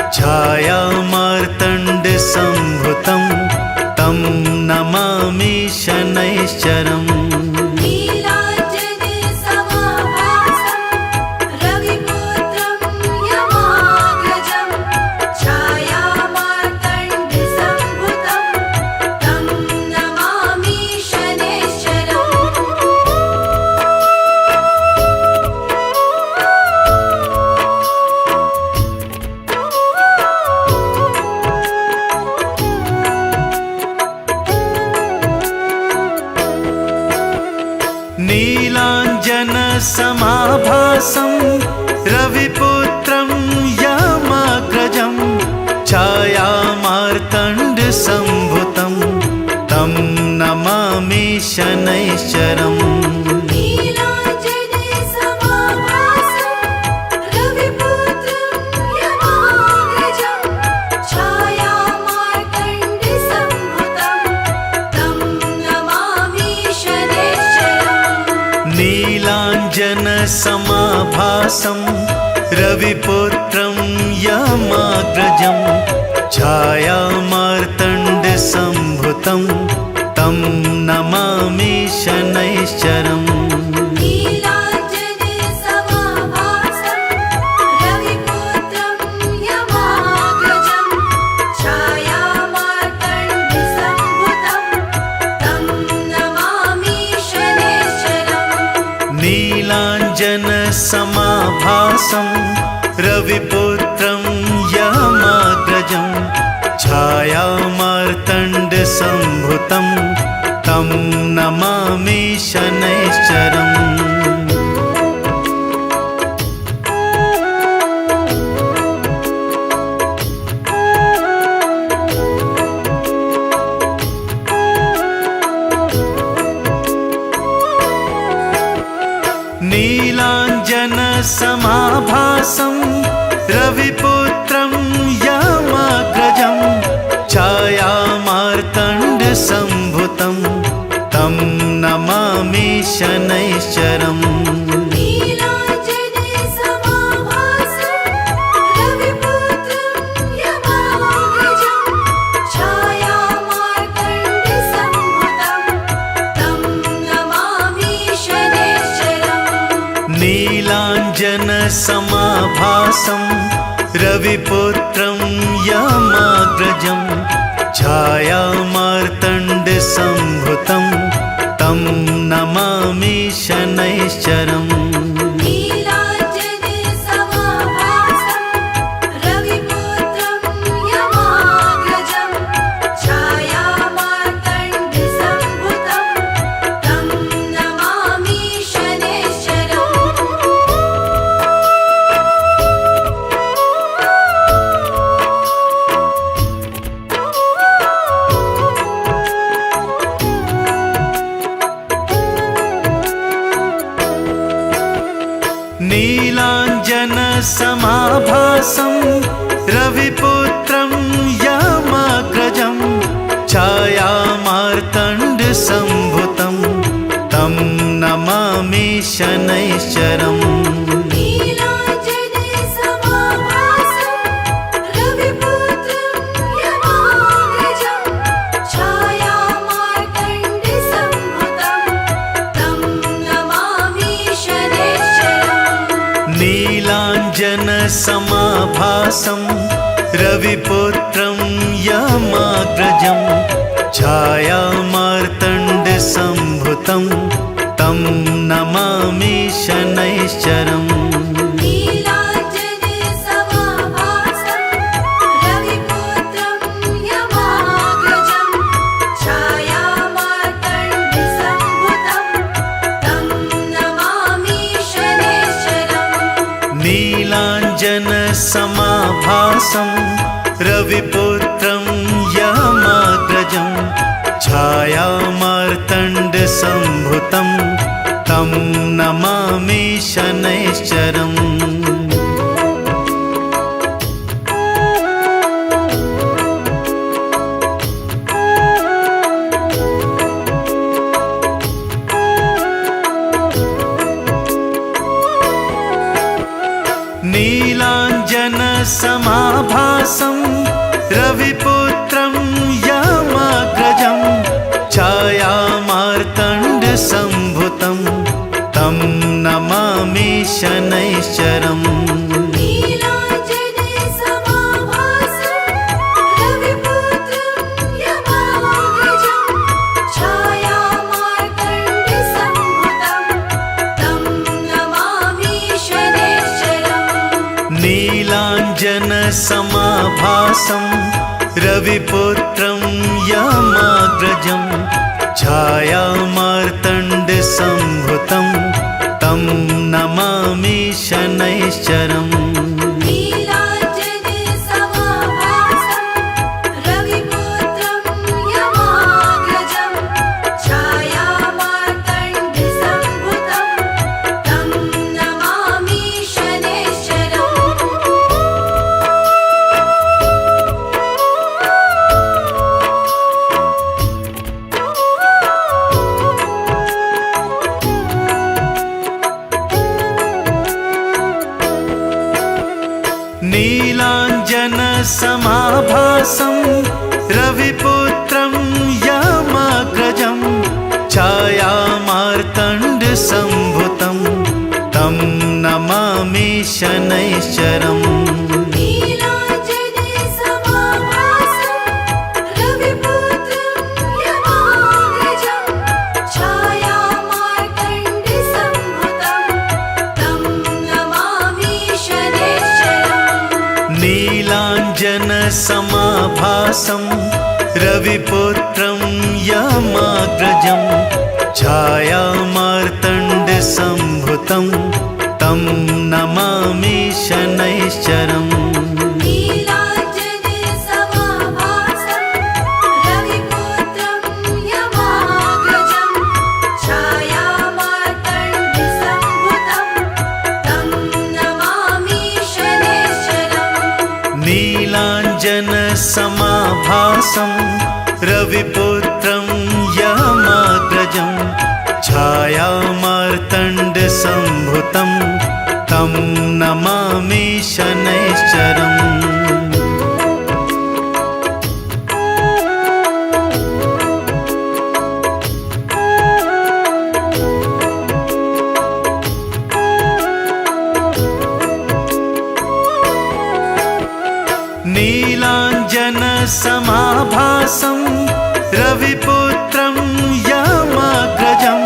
छायामार्तण्डसम्भुतं तं नमामि शनैश्चरम् नीलाञ्जने समाभासं रविपुत्रं यमाग्रजं छायामार्तण्डसम्भुतं तं नमामि शनैश्चरम् नीलाञ्जनसमाभासं रविपुत्रं यमाग्रजं छायामार्तण्डसम्भुतं तं नमामि शनैश्चरम् नीलाञ्जने समाभासं रविपुत्रं यमाग्रजं छायामार्तण्डसम्भुतं तं नमामि शनैश्चरम् नीलाञ्जनसमाभासं रविपुत्रं यमाग्रजं छायामार्तण्डसम्भुतं तं नमामि शनैश्चरम् नीलाञ्जने समाभासं रविपुत्रं यमाग्रजं छायामार्तण्डसम्भुतं तं नमामि शनैश्चरम् नीलाञ्जनसमाभासं रविपुत्रं यमाग्रजं छायामार्तण्डसम्भुतं तं नमामि शनैश्चरम् नीलाञ्जनसमाभासं रविपुत्रं यमाग्रजं छायामार्तण्डसम्भुतं तं नमामि शनैश्चरम् नीलाञ्जने समाभासं रविपुत्रं यमाग्रजं छायामार्तण्डसम्भुतं तं नमामि शनैश्चरम् नीलाञ्जनसमाभासं रविपुत्रं यमाग्रजं छायामार्तण्डसम्भुतं तं नमामि शनैश्चरम् नीलाञ्जनसमाभासं रविपुत्रं यमाग्रजं छायामार्तण्डसम्भुतं तं नमामि शनैश्चरम् नीलाञ्जनसमाभासं रविपुत्रं यमाग्रजं छायामार्तण्डसम्भुतं तं नमामि शनैश्चरम् नीलाञ्जनसमाभासं रविपुत्रं यमाग्रजं छायामार्तण्डसम्भुतं तं नमामि शनैश्चरम् नीलाञ्जनसमाभासं रविपुत्रं यमाग्रजं छायामार्तण्डसम्भुतं तं नमामि शनैश्चरम् नीलाञ्जनसमाभासं रविपुत्रं यमाग्रजं छायामार्तण्डसम्भुतं तं नमामि शनैश्चरम् नीलाञ्जनसमाभासं रविपुत्रं यमाग्रजं छायामार्तण्डसम्भुतं तं नमामि शनैश्चरम् नीलाञ्जनसमाभासं रविपुत्रं यमाग्रजं छायामार्तण्डसम्भुतं तं नमामि शनैश्चरम् नीलाञ्जनसमाभासं रविपुत्रं यमाग्रजं छायामार्तण्डसम्भुतं तं नमामि शनैश्चरम् नीलाञ्जनसमाभासं रविपुत्रं यमाग्रजं छायामार्तण्डसम्भुतं तं नमामि शनैश्चरम् नीलाञ्जनसमाभासं रविपुत्रं यमाग्रजं छायामार्तण्डसम्भुतं तं नमामि शनैश्चरम् नीलाञ्जनसमाभासं रविपुत्रं यमाग्रजं छायामार्तण्डसम्भुतं तं नमामि शनैश्चरम् नीलाञ्जनसमाभासं रविपुत्रं यमाग्रजं छायामार्तण्डसम्भुतं तं नमामि शनैश्चरम् नीलाञ्जनसमाभासं रविपुत्रं यमाग्रजं छायामार्तण्डसम्भुतं तं नमामि शनैश्चरम् नीलाञ्जनसमाभासं रविपुत्रं यमाग्रजं छायामार्तण्डसम्भुतं तं नमामि शनैश्चरम् नीलाञ्जनसमाभासं रविपुत्रं यमाग्रजं छायामार्तण्डसम्भुतं तं नमामि शनैश्चरम् नीलाञ्जनसमाभासं रविपुत्रं यमाग्रजं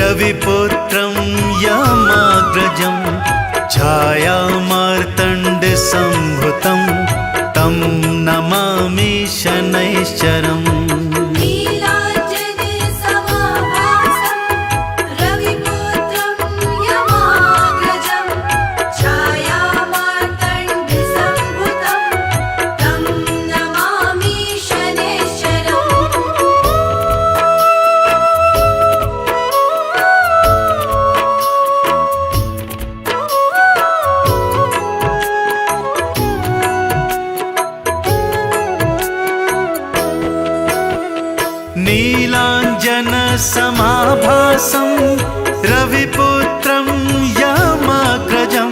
रविपुत्रं यमाग्रजं छायामार्तण्डसम्भुतं तं नमामि शनैश्चरम् नीलाञ्जनसमाभासं रविपुत्रं यमाग्रजं छायामार्तण्डसम्भुतं तं नमामि शनैश्चरम् नीलाञ्जनसमाभासं रविपुत्रं यमाग्रजं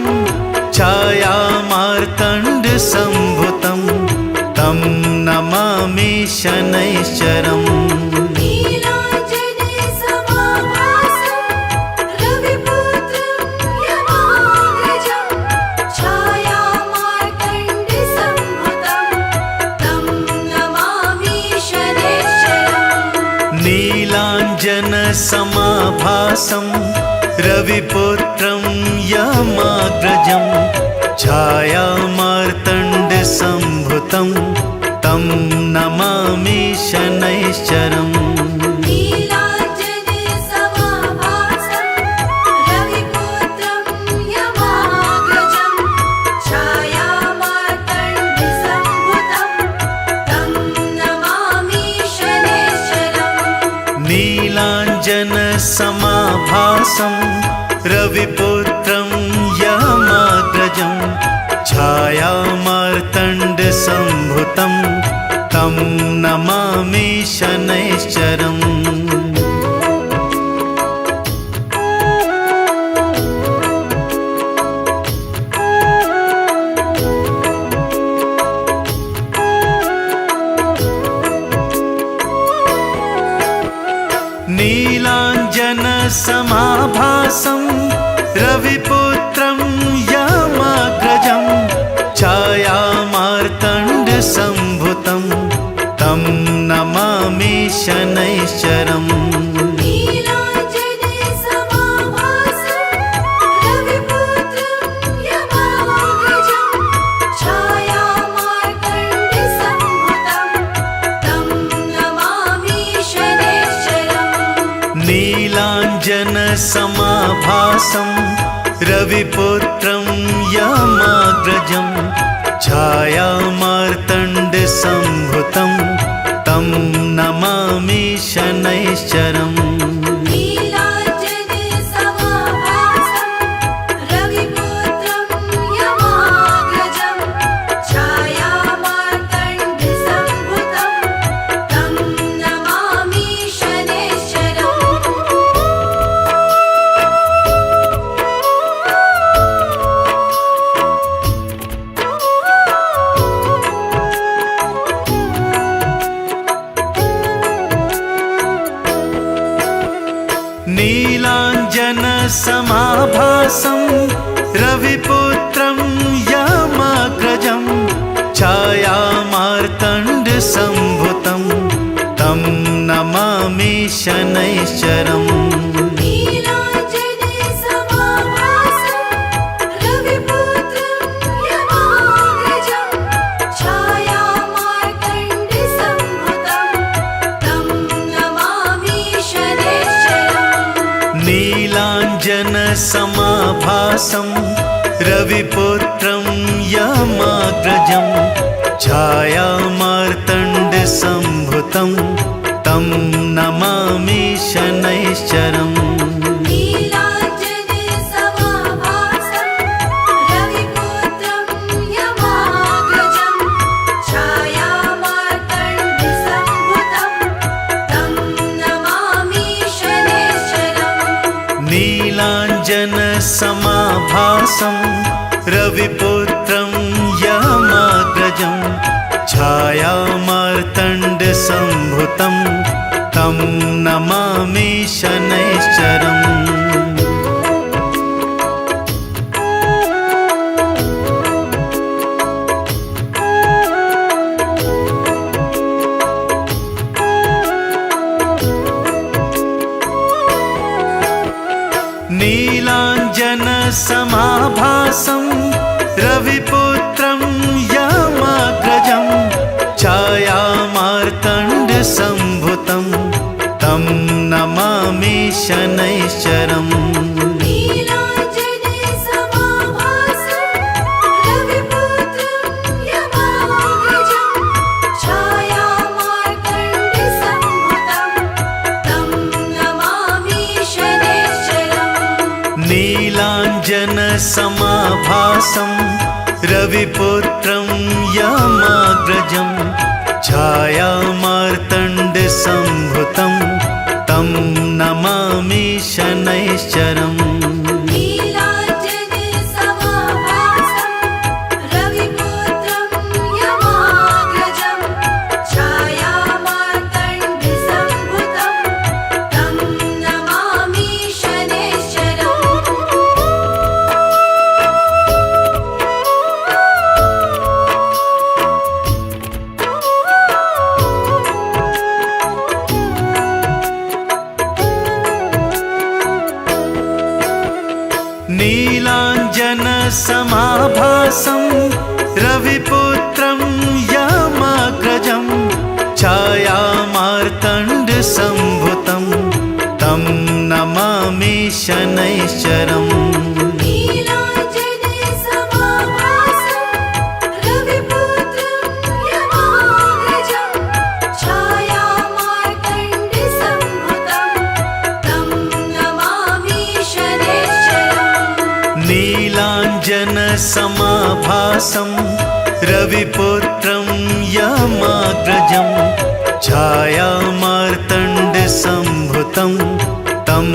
छायामार्तण्डसम्भुतं तं नमामि शनैश्चरम् नीलाञ्जनसमाभासं रविपुत्रं यमाग्रजं छायामार्तण्डसम्भुतं तं नमामि शनैश्चरम् नीलाञ्जनसमाभासं रविपुत्रं यमाग्रजं छायामार्तण्डसम्भुतं तं नमामि शनैश्चरम् नीलाञ्जनसमाभासं रविपुत्रं यमाग्रजं छायामार्तण्डसम्भुतं तं नमामि शनैश्चरम् नीलाञ्जनसमाभासं रविपुत्रं यमाग्रजं छायामार्तण्डसम्भुतं तं नमामि शनैश्चरम् नीलाञ्जनसमाभासं रविपुत्रं यमाग्रजं छायामार्तण्डसम्भुतं तं नमामि शनैश्चरम् नीलाञ्जनसमाभासं रविपुत्रं यमाग्रजं छायामार्तण्डसम्भुतं तं नमामि शनैश्चरम् नीलाञ्जनसमाभासं रविपुत्रं यमाग्रजं छायामार्तण्डसम्भुतं तं नमामि शनैश्चरम् नीलाञ्जनसमाभासं रविपुत्रं यमाग्रजं छायामार्तण्डसम्भुतं तं नमामि शनैश्चरम् नीलाञ्जनसमाभासं रविपुत्रं यमाग्रजं छायामार्तण्डसम्भुतं तं नमामि शनैश्चरम् नीलाञ्जनसमाभासं रविपुत्रं यमाग्रजं छायामार्तण्डसम्भुतं तं नमामि शनैश्चरम् नीलाञ्जनसमाभासं रविपुत्रं यमाग्रजं छायामार्तण्डसम्भुतं तं नमामि शनैश्चरम् नीलाञ्जनसमाभासं रविपुत्रं यमाग्रजं छायामार्तण्डसम्भुतं तं नमामि शनैश्चरम् नीलाञ्जनसमाभासं रविपुत्रं यमाग्रजं छायामार्तण्डसम्भुतं तं नमामि शनैश्चरम् समाभासं रविपुत्रं यमाग्रजं छायामार्तण्डसम्भुतं तं नमामि शनैश्चरम् नीलाञ्जनसमाभासं रविपुत्रं यमाग्रजं छायामार्तण्डसम्भुतं तं नमामि शनैश्चरम् नीलाञ्जनसमाभासं रविपुत्रं यमाग्रजं छायामार्तण्डसम्भुतं तं नमामि शनैश्चरम् नीलाञ्जनसमाभासं रविपुत्रं यमाग्रजं छायामार्तण्डसम्भुतं तं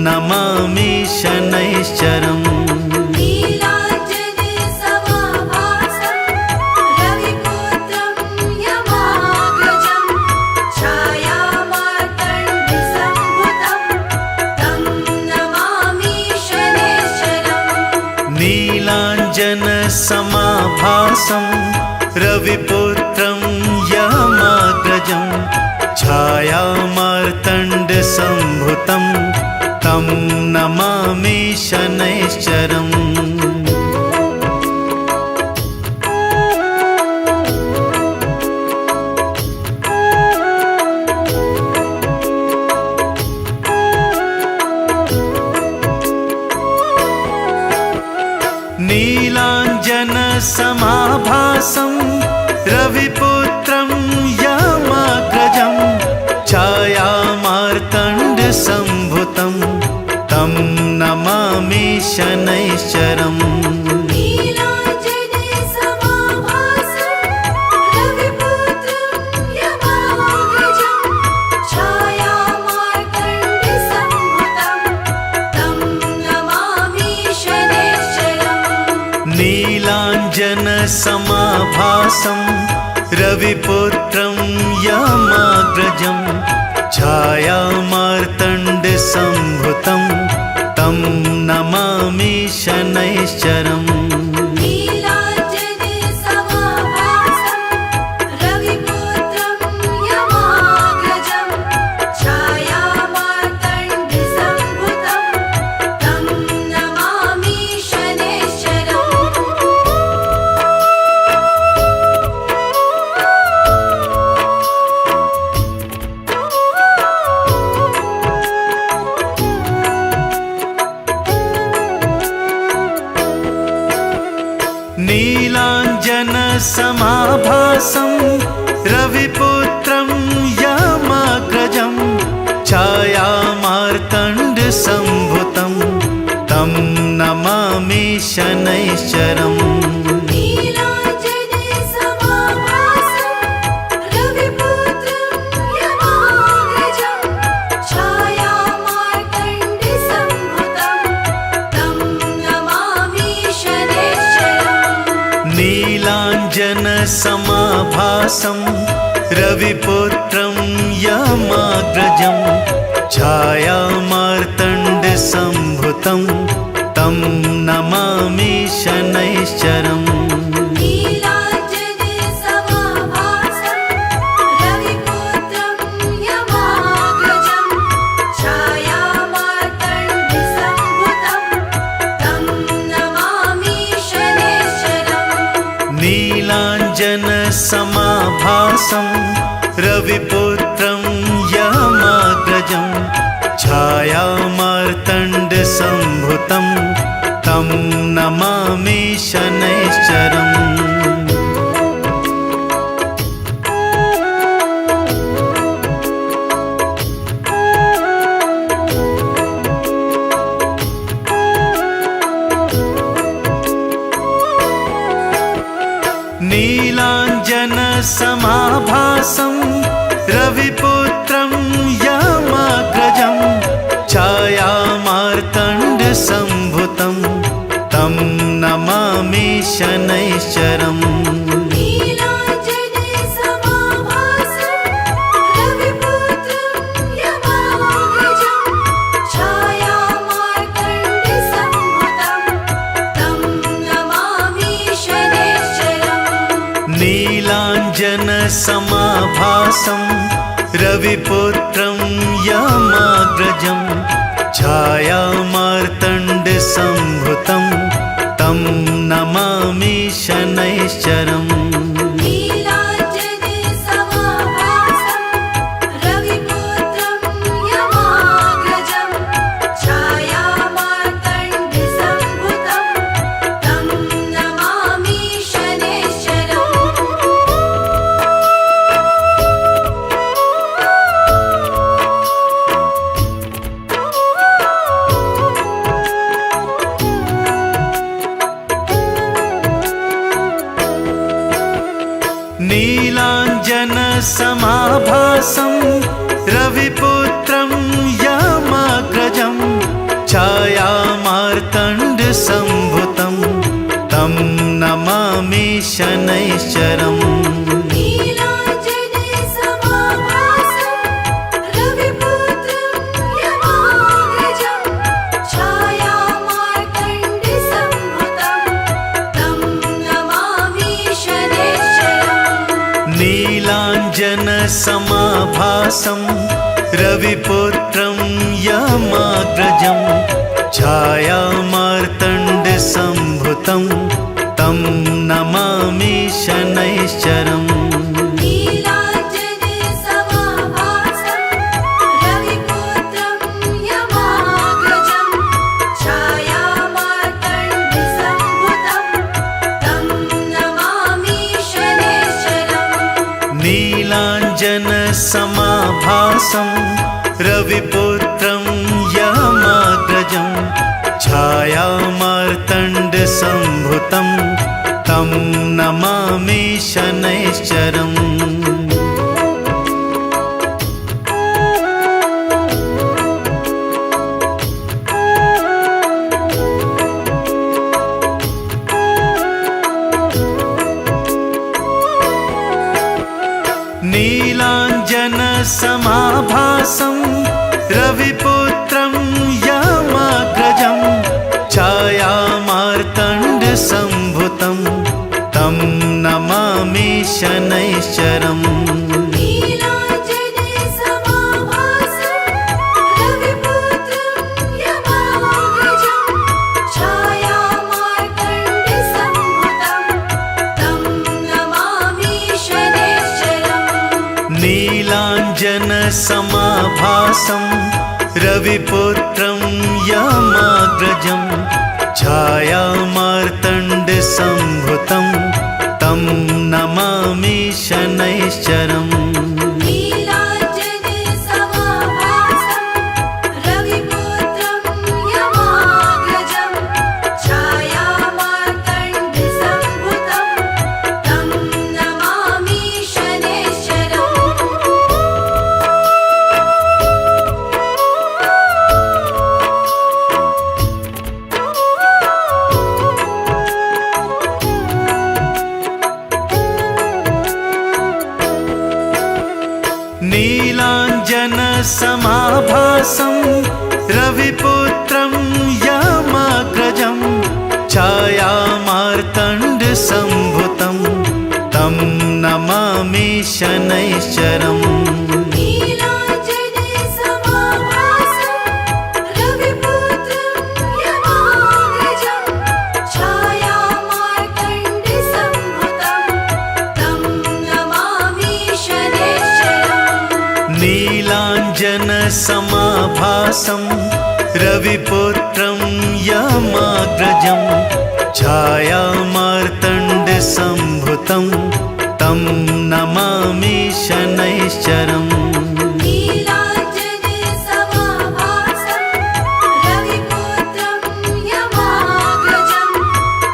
नमामि शनैश्चरम् नीलाञ्जनसमाभासं रविपुत्रं यमाग्रजं छायामार्तण्डसम्भुतं तं नमामि शनैश्चरम् नीलाञ्जनसमाभासं रविपुत्रं यमाग्रजं छायामार्तण्डसम्भुतं तं नमामि शनैश्चरम् नीलाञ्जनसमाभासं रविपुत्रं यमाग्रजं छायामार्तण्डसम्भुतं तं नमामि शनैश्चरम् नीलाञ्जनसमाभासं रविपुत्रं यमाग्रजं छायामार्तण्डसम्भुतं तं नमामि शनैश्चरम् नीलाञ्जनसमाभासं रविपुत्रं यमाग्रजं छायामार्तण्डसम्भुतं तं नमामि शनैश्चरम् छायामार्तण्डसम्भुतं तं नमामि नीलाञ्जनसमाभासं रविपुत्रं यमाग्रजं छायामार्तण्डसम्भुतं तं नमामि शनैश्चरम्। नीलाञ्जनसमाभासं रविपुत्रं यमाग्रजं छायामार्तण्डसम्भुतं तं नमामि शनैश्चरम्। नीलाञ्जनसमाभासं रविपुत्रं यमाग्रजं छायामार्तण्डसम्भुतं तं नमामि शनैश्चरम्। नीलाञ्जनसमाभासं रविपुत्रं यमाग्रजं छायामार्तण्डसम्भुतं तं नमामि शनैश्चरम्। नीलाञ्जनसमाभासं रविपुत्रं यमाग्रजं छायामार्तण्डसम्भुतं तं नमामि शनैश्चरम्। नीलाञ्जनसमाभासं रविपुत्रं यमाग्रजं छायामार्तण्डसम्भुतं तं नमामि शनैश्चरम्। नीलाञ्जनसमाभासं रविपुत्रं यमाग्रजं छायामार्तण्डसम्भुतं तं नमामि शनैश्चरम्। नीलाञ्जनसमाभासं रविपुत्रं यमाग्रजं छायामार्तण्डसम्भुतं तं नमामि शनैश्चरम्। नीलाञ्जनसमाभासं रविपुत्रं यमाग्रजं छायामार्तण्डसम्भुतं तं नमामि शनैश्चरम्। नीलाञ्जनसमाभासं रविपुत्रं यमाग्रजं छायामार्तण्डसम्भुतं तं नमामि शनैश्चरम् नीलाञ्जनसमाभासं रविपुत्रं यमाग्रजं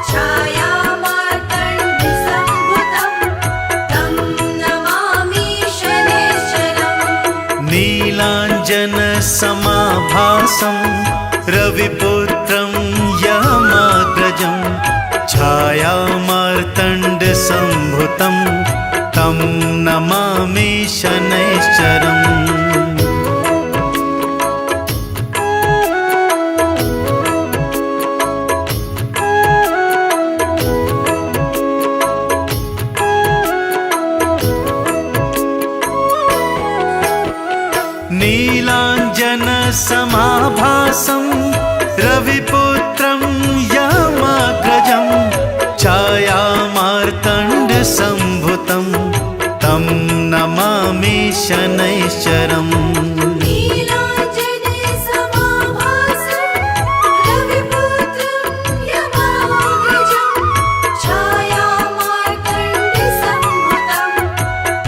छायामार्तण्डसम्भुतं तं नमामि शनैश्चरम् नीलाञ्जनसमाभासं रविपुत्रं यमाग्रजं छायामार्तण्डसम्भुतं तं नमामि शनैश्चरम् नीलाञ्जनसमाभासं रविपुत्रं यमाग्रजं छायामार्तण्डसम्भुतं तं नमामि शनैश्चरम् नीलाञ्जनसमाभासं रविपुत्रं यमाग्रजं छायामार्तण्डसम्भुतं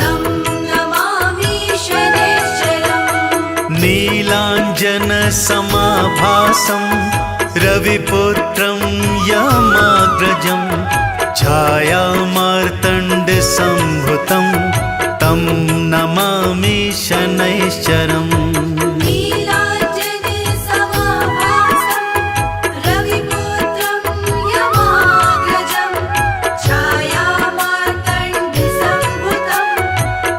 तं नमामि शनैश्चरम् नीलाञ्जनसमाभासं रविपुत्रं यमाग्रजं छायामार्तण्डसम्भुतं तं नमामि शनैश्चरम् नीलाञ्जनसमाभासं रविपुत्रं यमाग्रजं छायामार्तण्डसम्भुतं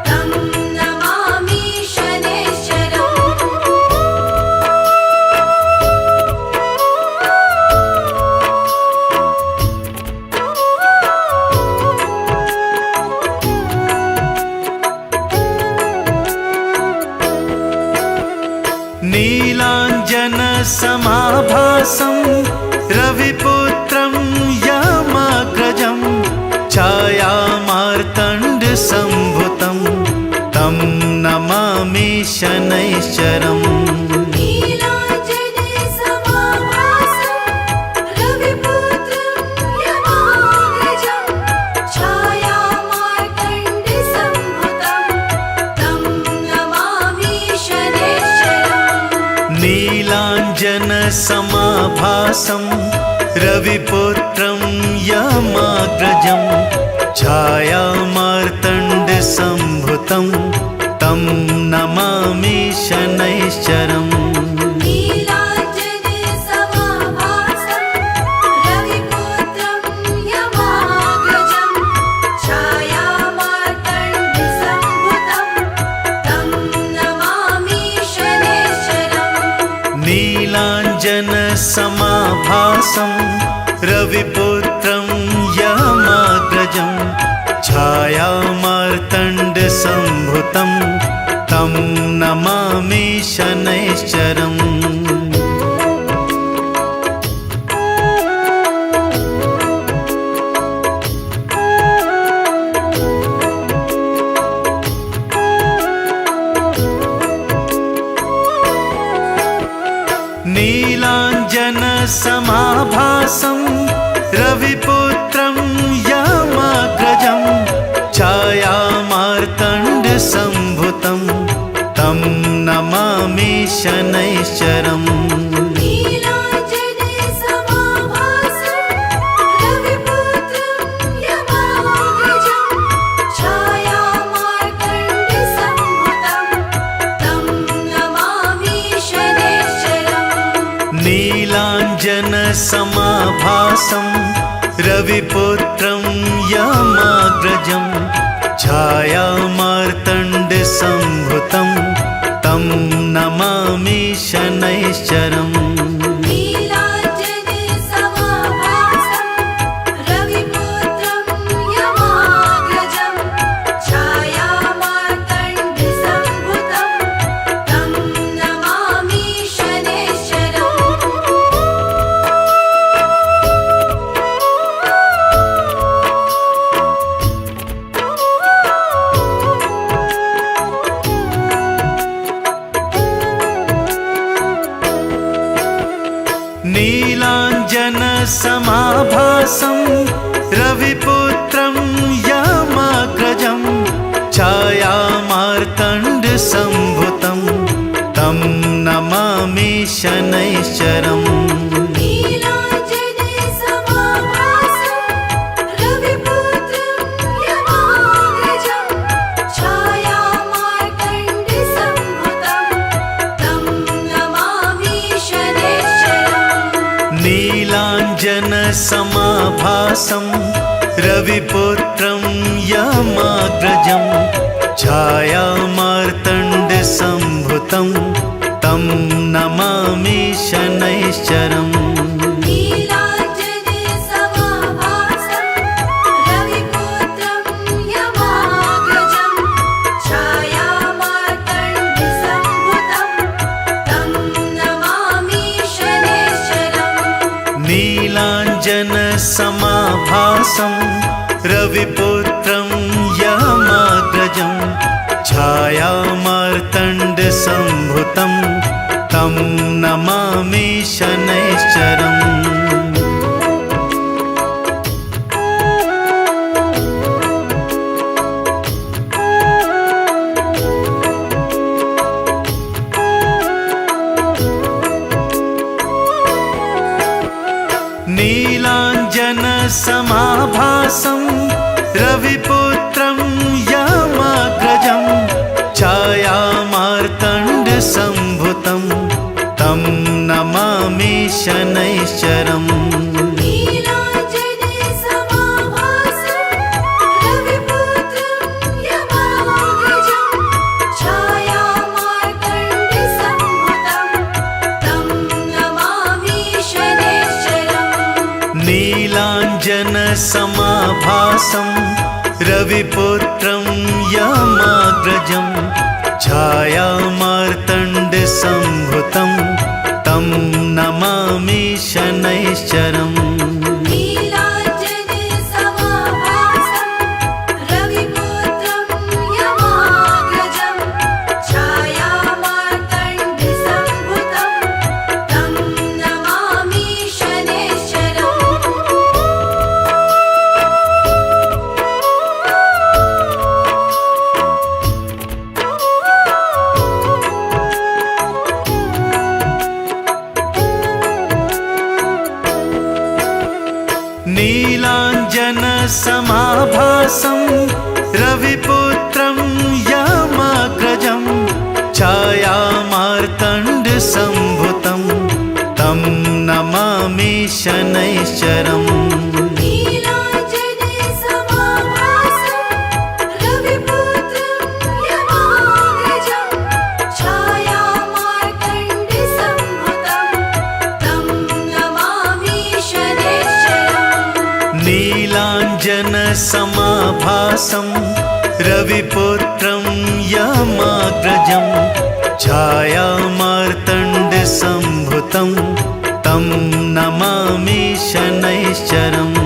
तं नमामि शनैश्चरम् नीलाञ्जनसमाभासं रविपुत्रं यमाग्रजं छायामार्तण्डसम्भुतं तं नमामि शनैश्चरम् नीलाञ्जनसमाभासं रविपुत्रं यमाग्रजं छायामार्तण्डसम्भुतं तं नमामि शनैश्चरम् नीलाञ्जनसमाभासं रविपुत्रं यमाग्रजं छायामार्तण्डसम्भुतं तं नमामि शनैश्चरम् नीलाञ्जनसमाभासं रविपुत्रं यमाग्रजं छायामार्तण्डसम्भुतं तं नमामि शनैश्चरम् नीलाञ्जनसमाभासं रविपुत्रं यमाग्रजं छायामार्तण्डसम्भुतं तं नमामि शनैश्चरम् नीलाञ्जनसमाभासं रविपुत्रं यमाग्रजं छायामार्तण्डसम्भुतं तं नमामि शनैश्चरम् नीलाञ्जनसमाभासं रविपुत्रं यमाग्रजं छायामार्तण्डसम्भुतं तं नमामि शनैश्चरम् नीलाञ्जनसमाभासं रविपुत्रं यमाग्रजं छायामार्तण्डसम्भुतं तं नमामि शनैश्चरम् नीलाञ्जनसमाभासं रविपुत्रं यमाग्रजं छायामार्तण्डसम्भुतं तं नमामि शनैश्चरम् समाभासं रविपुत्रं यमाग्रजं छायामार्तण्डसम्भुतं तं नमामि शनैश्चरम् नीलाञ्जनसमाभासं रविपुत्रं यमाग्रजं छायामार्तण्डसम्भुतं तं नमामि शनैश्चरम् नीलाञ्जनसमाभासं रविपुत्रं यमाग्रजं छायामार्तण्डसम्भुतं तं नमामि शनैश्चरम् नीलाञ्जनसमाभासं रविपुत्रं यमाग्रजं छायामार्तण्डसम्भुतं तं नमामि शनैश्चरम् नीलाञ्जनसमाभासं रविपुत्रं यमाग्रजं छायामार्तण्डसम्भुतं तं नमामि शनैश्चरम् नीलाञ्जनसमाभासं रविपुत्रं यमाग्रजं छायामार्तण्डसम्भुतं तं नमामि शनैश्चरम् नीलाञ्जनसमाभासं रविपुत्रं यमाग्रजं छायामार्तण्डसम्भुतं तं नमामि शनैश्चरम्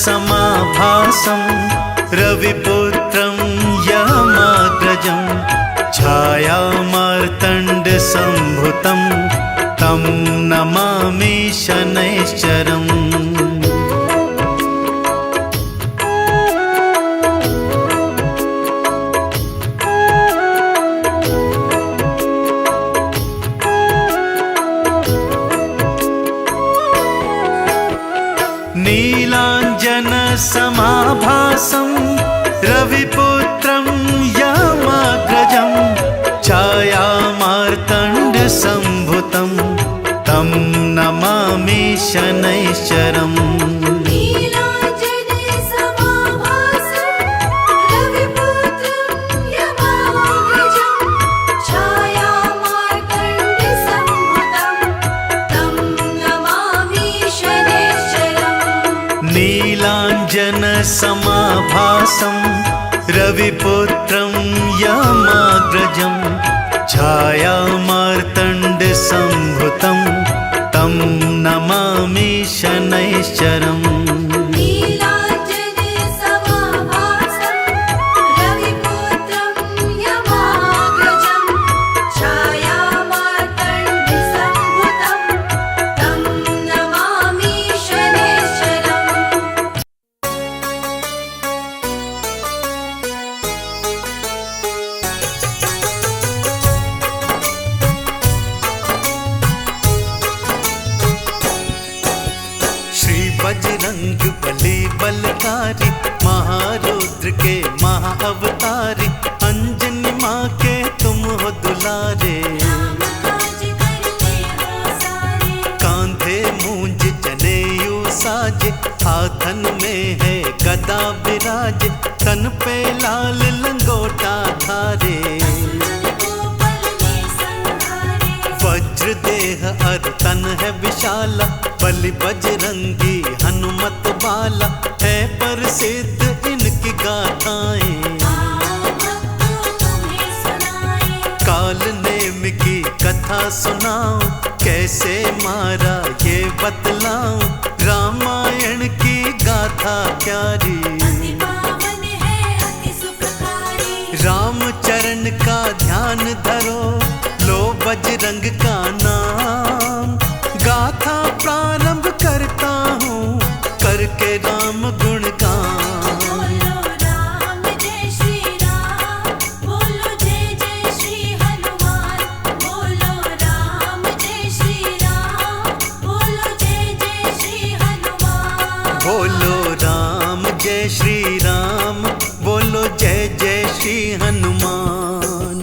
नीलाञ्जनसमाभासं रविपुत्रं यमाग्रजं छायामार्तण्डसम्भुतं तं नमामि शनैश्चरम् नीलाञ्जनसमाभासं रविपुत्रं यमाग्रजं छायामार्तण्डसम्भुतं तं नमामि शनैश्चरम् नीलाञ्जनसमाभासं रविपुत्रं यमाग्रजं छायामार्तण्डसम्भुतं तं नमामि शनैश्चरम् नीलाञ्जन समाभासं रविपुत्रं यमाग्रजं छायामार्तण्डसम्भुतं तं नमामि शनैश्चरम्। श्री बजरंग बली बलकारी, महारुद्र के महाअवतारी, अंजनी माँ के तुम हो दुलारे। काज करते हो सारे, कांधे मूंज जनेऊ साजे, हाथन में है गदा विराजे, तन पे लाल लंगोटा धारे। गोपल में संहारे, वज्र देह अर तन है विशाला, बलि बजरंगी हनुमत बाला, है प्रसिद्ध इनकी गाथाएं। भक्तों तुम्हें सुनाए, काल नेम की कथा सुनाओ, कैसे मारा ये बतलाऊं, रामायण की गाथा प्यारी। अति पावन है अति सुखकारी, राम चरण का ध्यान धरो, लो बजरंग का नाम, गाथा प्रारंभ करता हूँ करके राम गुणगान। बोलो राम जय श्री राम, बोलो जय जय श्री हनुमान, बोलो राम जय श्री राम, बोलो जय जय श्री हनुमान। बोलो राम जय श्री राम, बोलो जय जय श्री हनुमान।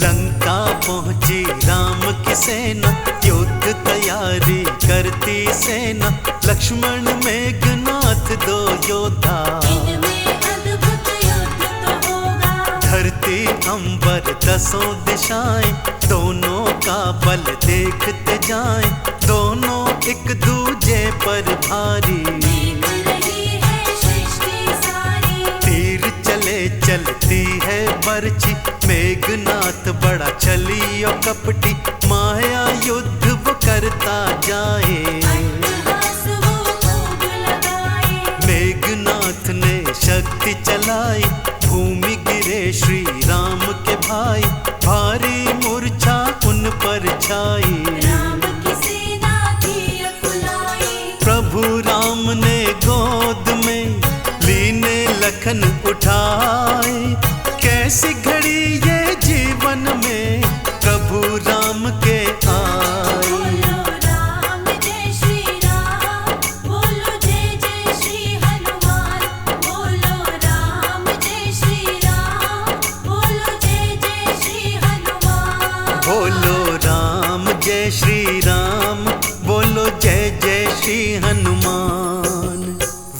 लंका पहुँची राम की सेना, युद्ध तैयारी करती सेना, लक्ष्मण मेघनाथ दो योद्धा। इनमें अद्भुत युद्ध तो होगा, धरती अंबर दसों दिशाएं, दोनों का बल देखते जाएं, दोनों एक दूजे पर भारी। देख रही है सृष्टि सारी, तीर चले चलती है बरछी, मेघनाथ बड़ा छली और कपटी, माया युद्ध वो करता जाए। अट्टहास वो खूब लगाए, मेघनाथ ने शक्ति चलाई, भूमि गिरे श्री राम के भाई, भारी मूर्छा उन पर छाई। राम की सेना थी अकुलाई, प्रभु राम ने गोद में लीने लखन उठाए, कैसी घड़ी ये जीवन में प्रभु राम के आए। बोलो राम जय श्री राम, बोलो जय जय श्री हनुमान, बोलो राम जय श्री राम, बोलो जय जय श्री हनुमान। बोलो राम जय श्री राम, बोलो जय जय श्री हनुमान।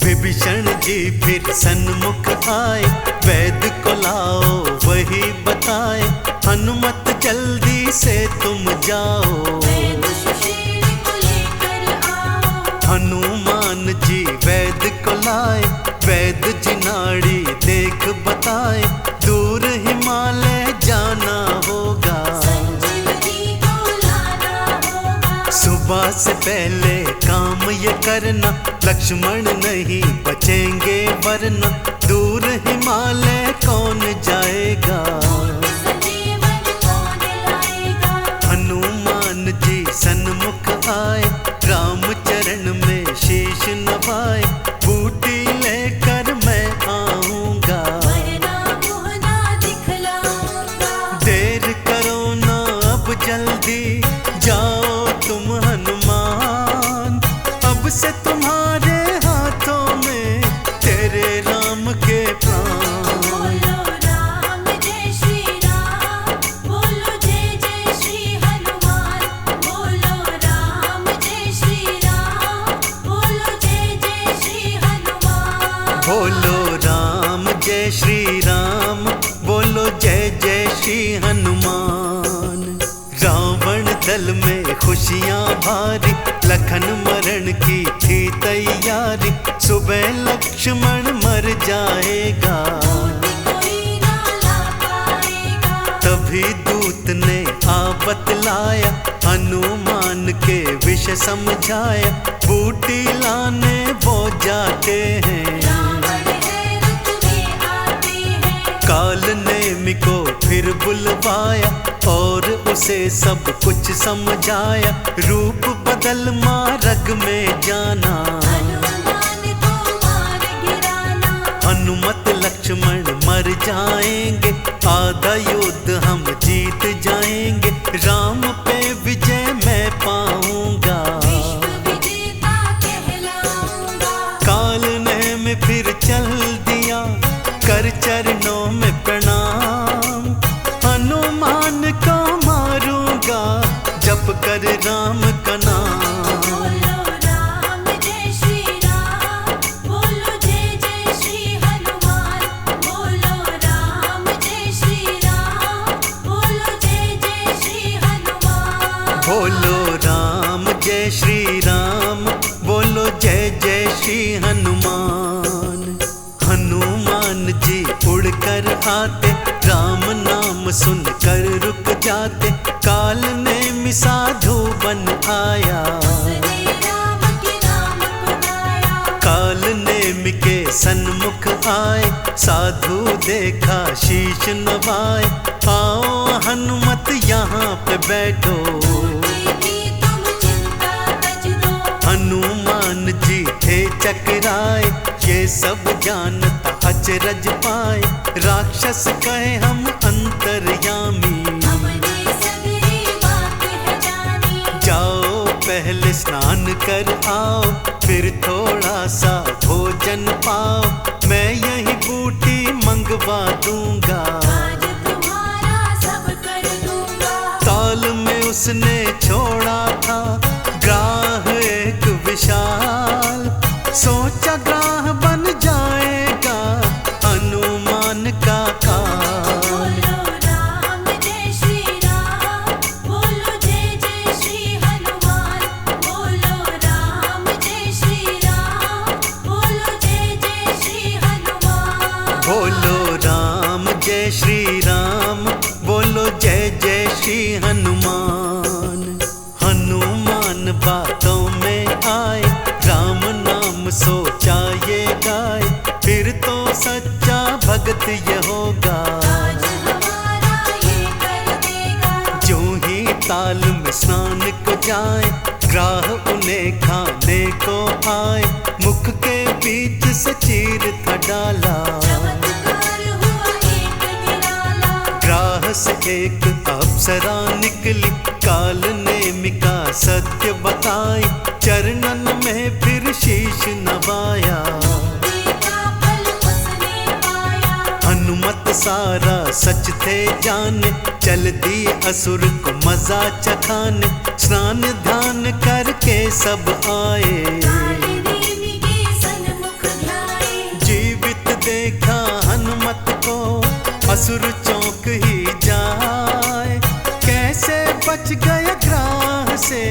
विभीषण जी फिर सन्मुख आए, वैद को लाओ वही बताए, हनुमत जल्दी से तुम जाओ। वैद सुशील को लेकर आओ, हनुमान जी वैद को लाए, वैद जी नाड़ी देख बताए, दूर हिमालय जाना होगा। संजीवनी को लाना होगा, सुबह से पहले काम ये करना, लक्ष्मण नहीं बचेंगे वरना, दूर हिमालय कौन जाएगा। संजीवन कौन लाएगा, हनुमान जी सन्मुख आए, राम चरण में शीश नवाए, बूटी लेकर मैं आऊंगा। वरना मुँह ना दिखलाऊंगा, देर करो ना अब जल्दी, जाओ तुम हनुमान, अब से तुम्हारे हाथों में तेरे राम के प्राण। बोलो राम जय श्री राम, बोलो जय जय श्री हनुमान, बोलो राम जय श्री राम, बोलो जय जय श्री हनुमान। बोलो राम जय श्री राम, बोलो जय जय श्री हनुमान। रावण दल में खुशियां भारी, लखन मरण की थी तैयारी, सुबह लक्ष्मण मर जाएगा। कोई ना ला पाएगा, तभी दूत ने आ बतलाया, हनुमान के विष समझाया, बूटी दिलवाया और उसे सब कुछ समझाया। रूप बदल मार्ग में जाना, हनुमान को मार गिराना। हनुमत लक्ष्मण मर जाएंगे, आधा युद्ध हम जीत जाएंगे। राम पे विजय मैं पाऊंगा, विश्व विजेता कहलाऊंगा। काल ने में फिर चल दिया, कर चरणों में प्रणाम। हनुमान को मारूंगा, जप कर राम का नाम। बोलो राम जय श्री राम, बोलो जय जय श्री हनुमान। बोलो राम जय श्री राम, बोलो जय जय श्री हनुमान। बोलो राम जय श्री राम, बोलो जय जय श्री हनुमान। हनुमान जी उड़कर आते, राम नाम सुनकर रुक जाते। काल ने साधु बन आया, उसने राम के नाम को गाया। काल नेमि के सन्मुख आए, साधु देखा शीश नवाए। आओ हनुमत यहाँ पे बैठो, देवी तुम चिंता तज दो। हनुमान जी थे चकराए, ये सब जानता अचरज पाए। राक्षस कहे हम अंतर्यामी, हमने सगरी बात है जानी। जाओ पहले स्नान कर आओ, फिर थोड़ा सा भोजन पाओ। मैं यही बूटी मंगवा दूंगा, आज तुम्हारा सब कर दूंगा। ताल में उसने छोड़ा था ग्राह एक विशाल। सोचा ग्राह बन जाएगा हनुमान का काल। बोलो राम जय श्री राम, बोलो जय जय श्री हनुमान। बोलो राम जय श्री राम, बोलो जय जय श्री हनुमान। बोलो राम जय श्री राम, बोलो जय जय श्री हनुमान। हनुमान बातों में आए, राम नाम सोचा ये गाए। फिर तो सच्चा भगत ये होगा, आज हमारा ये कर देगा। जो ही ताल में स्नान को जाए, ग्राह उन्हें खाने को आए। मुख के बीच से चीर था डाला, चमत्कार हुआ एक निराला। ग्राह से एक अप्सरा निकली, काल नेमि का सत्य बताई। चरणन में फिर शीश नवाया, देखा फल उसने पाया। हनुमत सारा सच थे जाने। चल दिए असुर को मजा चखाने, स्नान ध्यान करके सब आए। काल नेमि के सन्मुख ध्याए। जीवित देखा हनुमत को, असुर चौंक ही जाए। कैसे बच गए ग्राह से,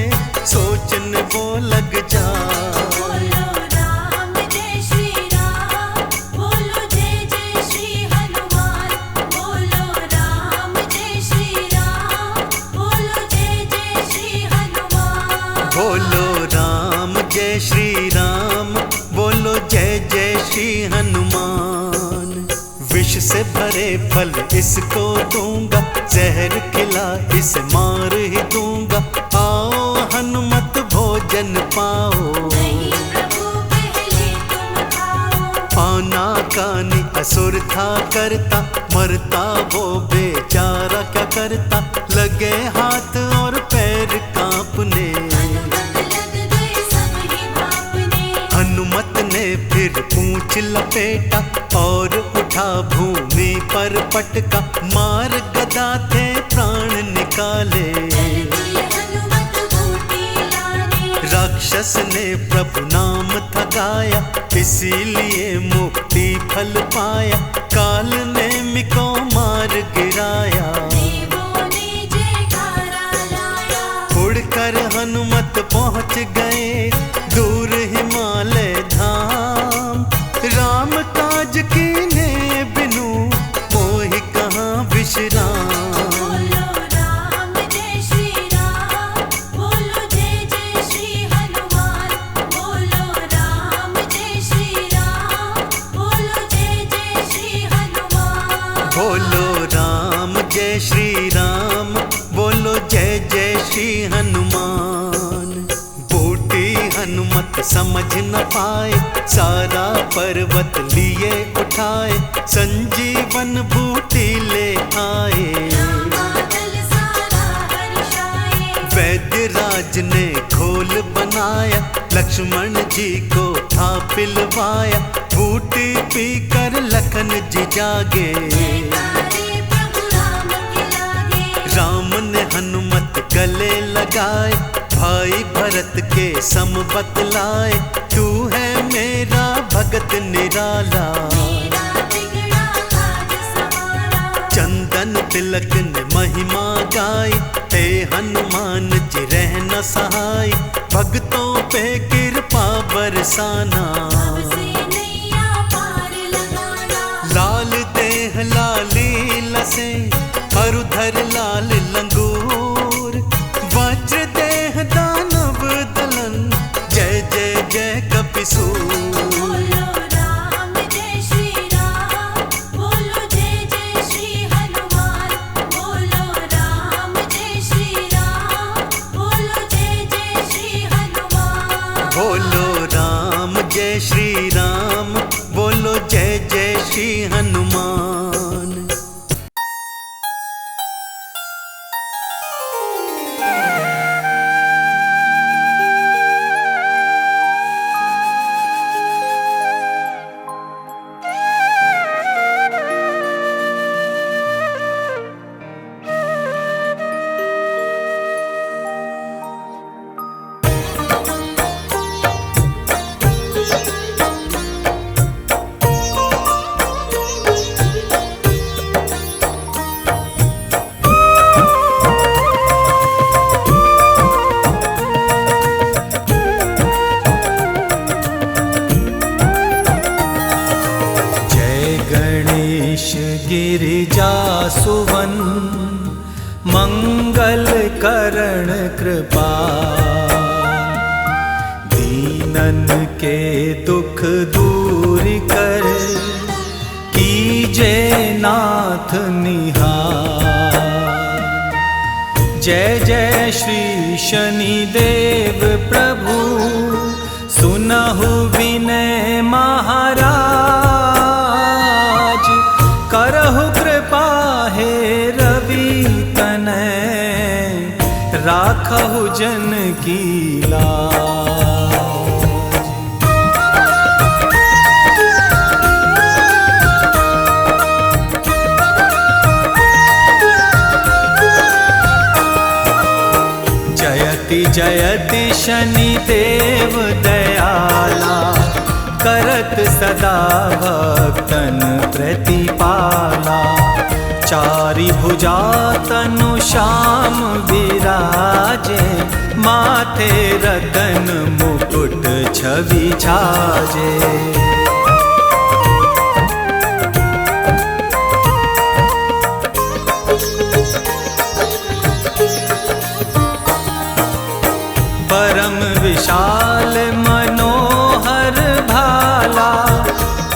सोचने वो लग जाए। बोलो राम जय श्री राम, बोलो जय जय श्री हनुमान। बोलो राम जय श्री राम, बोलो जय जय श्री हनुमान। बोलो राम जय श्री राम, बोलो जय जय श्री हनुमान। विष से भरे फल इसको दूंगा, जहर खिला इसे मार ही दूंगा। आओ हनुमत भोजन पाओ, नहीं प्रभु पहले तुम खाओ। आना कानी असुर था करता, मरता वो बेचारा क्या करता। लगे हाथ और पैर कांपने, हनुमत लग गए सब ही भापने। हनुमत ने फिर पूंछ लपेटा और उठा भूमि पर पटका। मार गदा थे प्राण निकाले, चल दिए हनुमत बूटी लाने। राक्षस ने प्रभु नाम था गाया, इसीलिए मुक्ति फल पाया। काल नेमि को मार गिराया, देवों ने जयकारा लाया। उड़कर हनुमत पहुँच गए दूर हिमालय धाम। राम काज कीने बिनु मोहि कहाँ विश्राम। बोलो राम जय श्री राम, बोलो जय जय श्री हनुमान। बोलो राम जय श्री राम, बोलो जय जय श्री हनुमान। बोलो राम जय श्री समझ न पाए, सारा पर्वत लिए उठाए, संजीवन बूटी ले आए। बादल सारा हर्षाए, वैद्य राज ने घोल बनाया, लक्ष्मण जी को था पिलवाया, बूटी पीकर लखन जी जागे। जयकारे प्रभु राम के लागे। राम ने हनुमत गले लगाए, भाई भरत के सम बतलाए, तू है मेरा भगत निराला। मेरा बिगड़ा काज सवारा, चंदन तिलक ने महिमा गाई, हे हनुमान जी रहना सहाय, भक्तों पे कृपा बरसाना। से नैया पार लगाना। लाल देह लाली लसे, हरुधर लाल लंगूर, वज्र देह दानव दलन, जय जय जय कपिसूर। बोलो राम जय श्री राम, बोलो जय जय श्री हनुमान। बोलो राम जय श्री राम, बोलो जय जय श्री हनुमान। बोलो राम जय श्री राम, बोलो जय जय श्री हनुमान। गिरिजा सुवन, मंगल करण कृपा, दीनन के दुख दूर कर, कीजे नाथ निहार। जय जय श्री शनिदेव प्रभु, सुनहु विनय महाराज, करहु कृपा हे रवि तनय, राखहु जन की लाज। जयति जयति शनिदेव दयाला, करत सदा भक्तन प्रतिपाला। चारि भुजा तनु श्याम विराजे, माथे रतन मुकुट छवि छाजे। परम विशाल मनोहर भाला,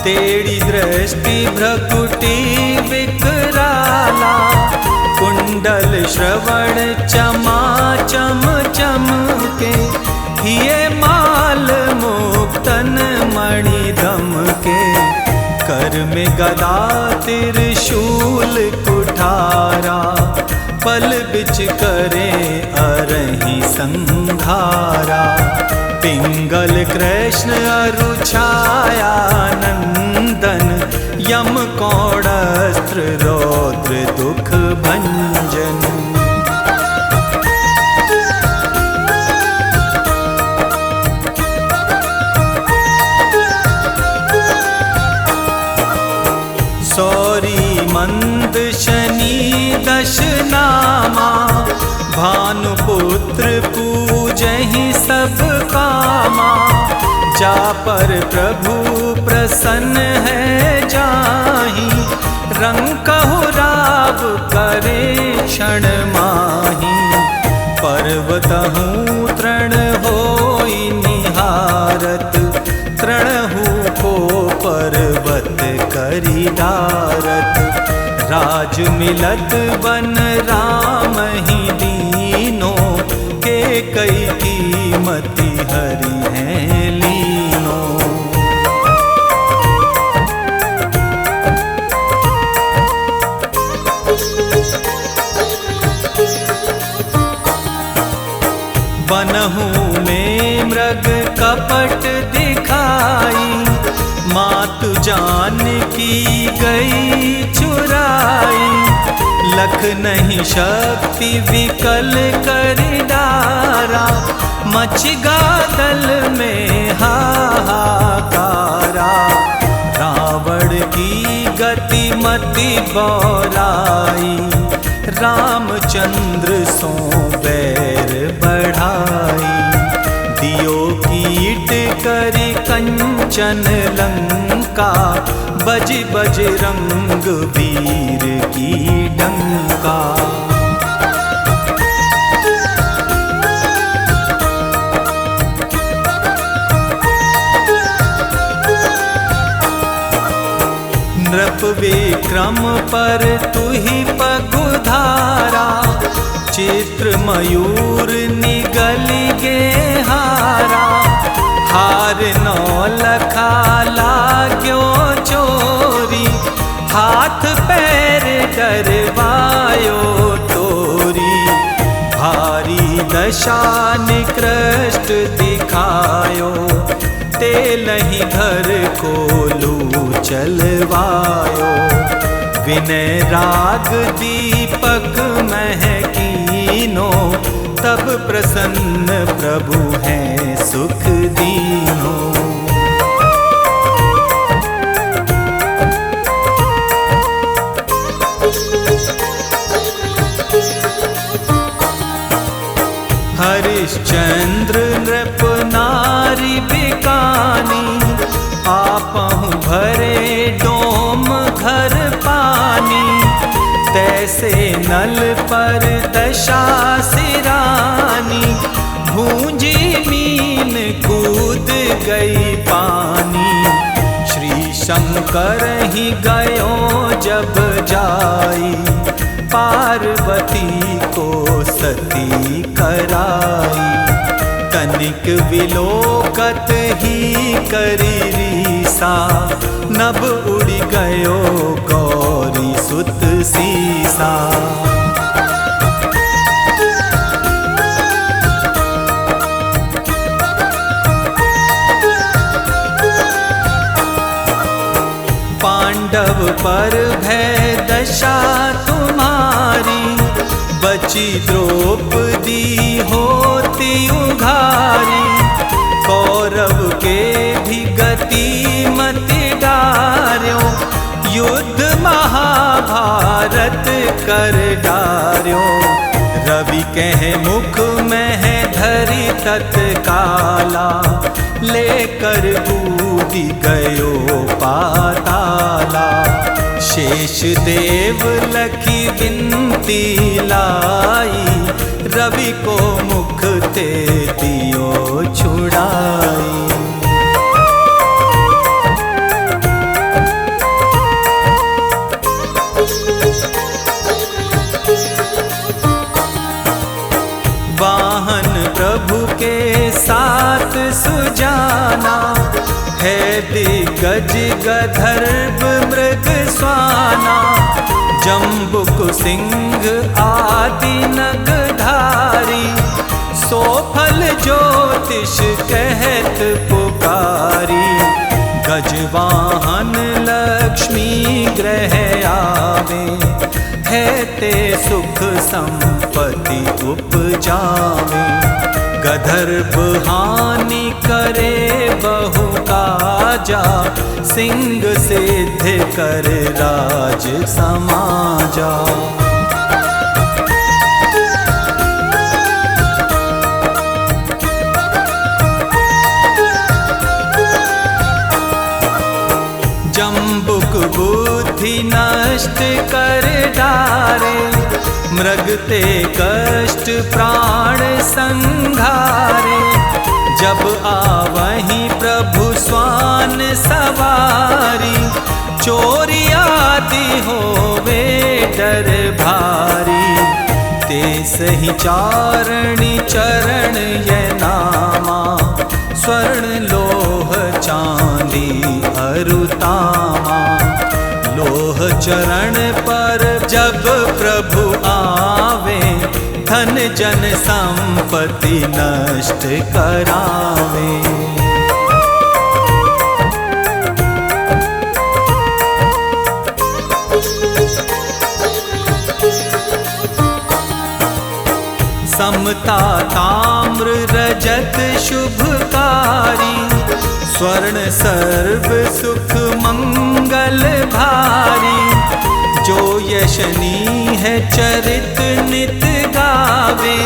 तेरी दृष्टि भ्रकुटी विकराला। कुंडल श्रवण चमा चम चमके, हिये माल मुक्तन मणि दमके। कर में गदा त्रिशूल कुठारा, पल बिच करे अरहि संघारा। पिंगल कृष्ण अरु छाया नंदन, यम कौड़स्त्र रौद्र दुख भंजन। सौरी मंद शनि दश नामा, भानुपुत्र पूजहि सब कामा। जा पर प्रभु प्रसन्न है जाहि, रंकहु राव करे क्षण माहि। पर्वतहु तृण होई निहारत, तृणहु को पर्वत करि डारत। राज मिलत बन राम ही दीनो, के कई कीमती हरि हैं ली। उनहु में मृग कपट दिखाई, मातु जानकी गई चुराई। लख नहीं शक्ति विकल कर डारा, मच गादल में हाहाकारा। रावण की गति मति बौराई, रामचंद्र सो बैर बढ़ाई। दियो कीट करी कंचन लंका, बज बज रंग वीर की डंका। नृप विक्रम पर तुहि पगुधारा, चित्र मयूर निगल गे हारा। हार नौ लखा लाग्यो चोरी, हाथ पैर डरवायो तोरी। भारी दशा निकृष्ट दिखायो, तेलहि घर को लू चलवायो। विनय राग दीपक महकीनो, तब प्रसन्न प्रभु हैं सुख दीनो। हरिश्चंद्र नृप नारी बिकानी, आपहु भरे डोम घर पानी। तैसे नल पर दशा सिरानी, भूंजी मीन कूद गई पानी। श्री शंकर ही गयो जब जाई, पार्वती को सती कराई। तनिक विलोकत ही करी रीसा, नभ उड़ गयो गौरी सुत सीसा। पांडव पर भय दशा तुम्हारी, बची द्रौपदी होती उघारी। कौरव के भी गति मति डार्यो, युद्ध महाभारत कर डार्यो। रवि कह मुख में है धरी तत्काला, लेकर बूदी गयो पाताला। शेष देव लखी विनती लाई, रवि को मुख ते दियो छुड़ाई। वाहन प्रभु के साथ सुजाना, है दिग्गज गधर्व मृग स्वाना। जम्बुक सिंह आदि नगधारी, सोफल ज्योतिष कहत पुकारी। गजवाहन लक्ष्मी ग्रह आवे, है ते सुख संपत्ति उपजावे। गधर्व हानि करे बहु काजा, सिंह सिद्ध कर राज समाजा। जम्बुक बुद्धि नष्ट कर डारे, मृगते कष्ट प्राण संघारे। जब आवहीं प्रभु स्वान सवारी, चोरी आदि होवे डर भारी। ते सही चारणी चरण ये नामा, स्वर्ण लोह चांदी अरुतामा। लोह चरण पर जब प्रभु आवे, धन जन संपत्ति नष्ट करावे। समता ताम्र रजत शुभकारी, स्वर्ण सर्व सुख मंगल भारी। जो यशनी है चरित नित गावे,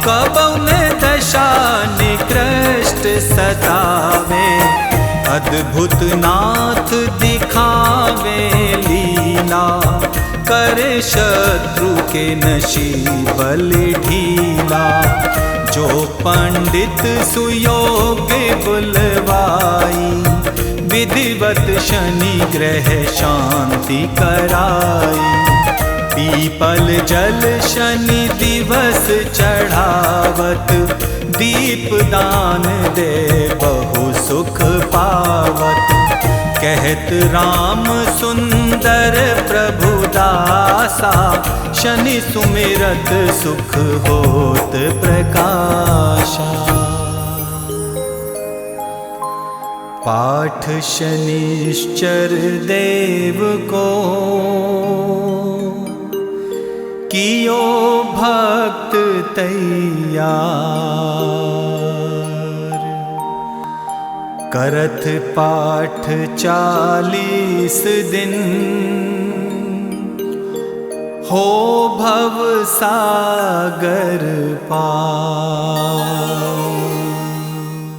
कबौ न दशा निकृष्ट सतावे। अद्भुत नाथ दिखावे लीला, करे शत्रु के नशीबल ढीला। जो पंडित सुयोग्य बुलवाई, विधिवत शनि ग्रह शांति कराई। पीपल जल शनि दिवस चढ़ावत, दीप दान दे बहु सुख पावत। कहत राम सुंदर प्रभु दासा, शनि सुमिरत सुख होत प्रकाशा। पाठ शनिश्चर देव को, कियो भक्त तैयार। करत पाठ 40 दिन, हो भव सागर पार।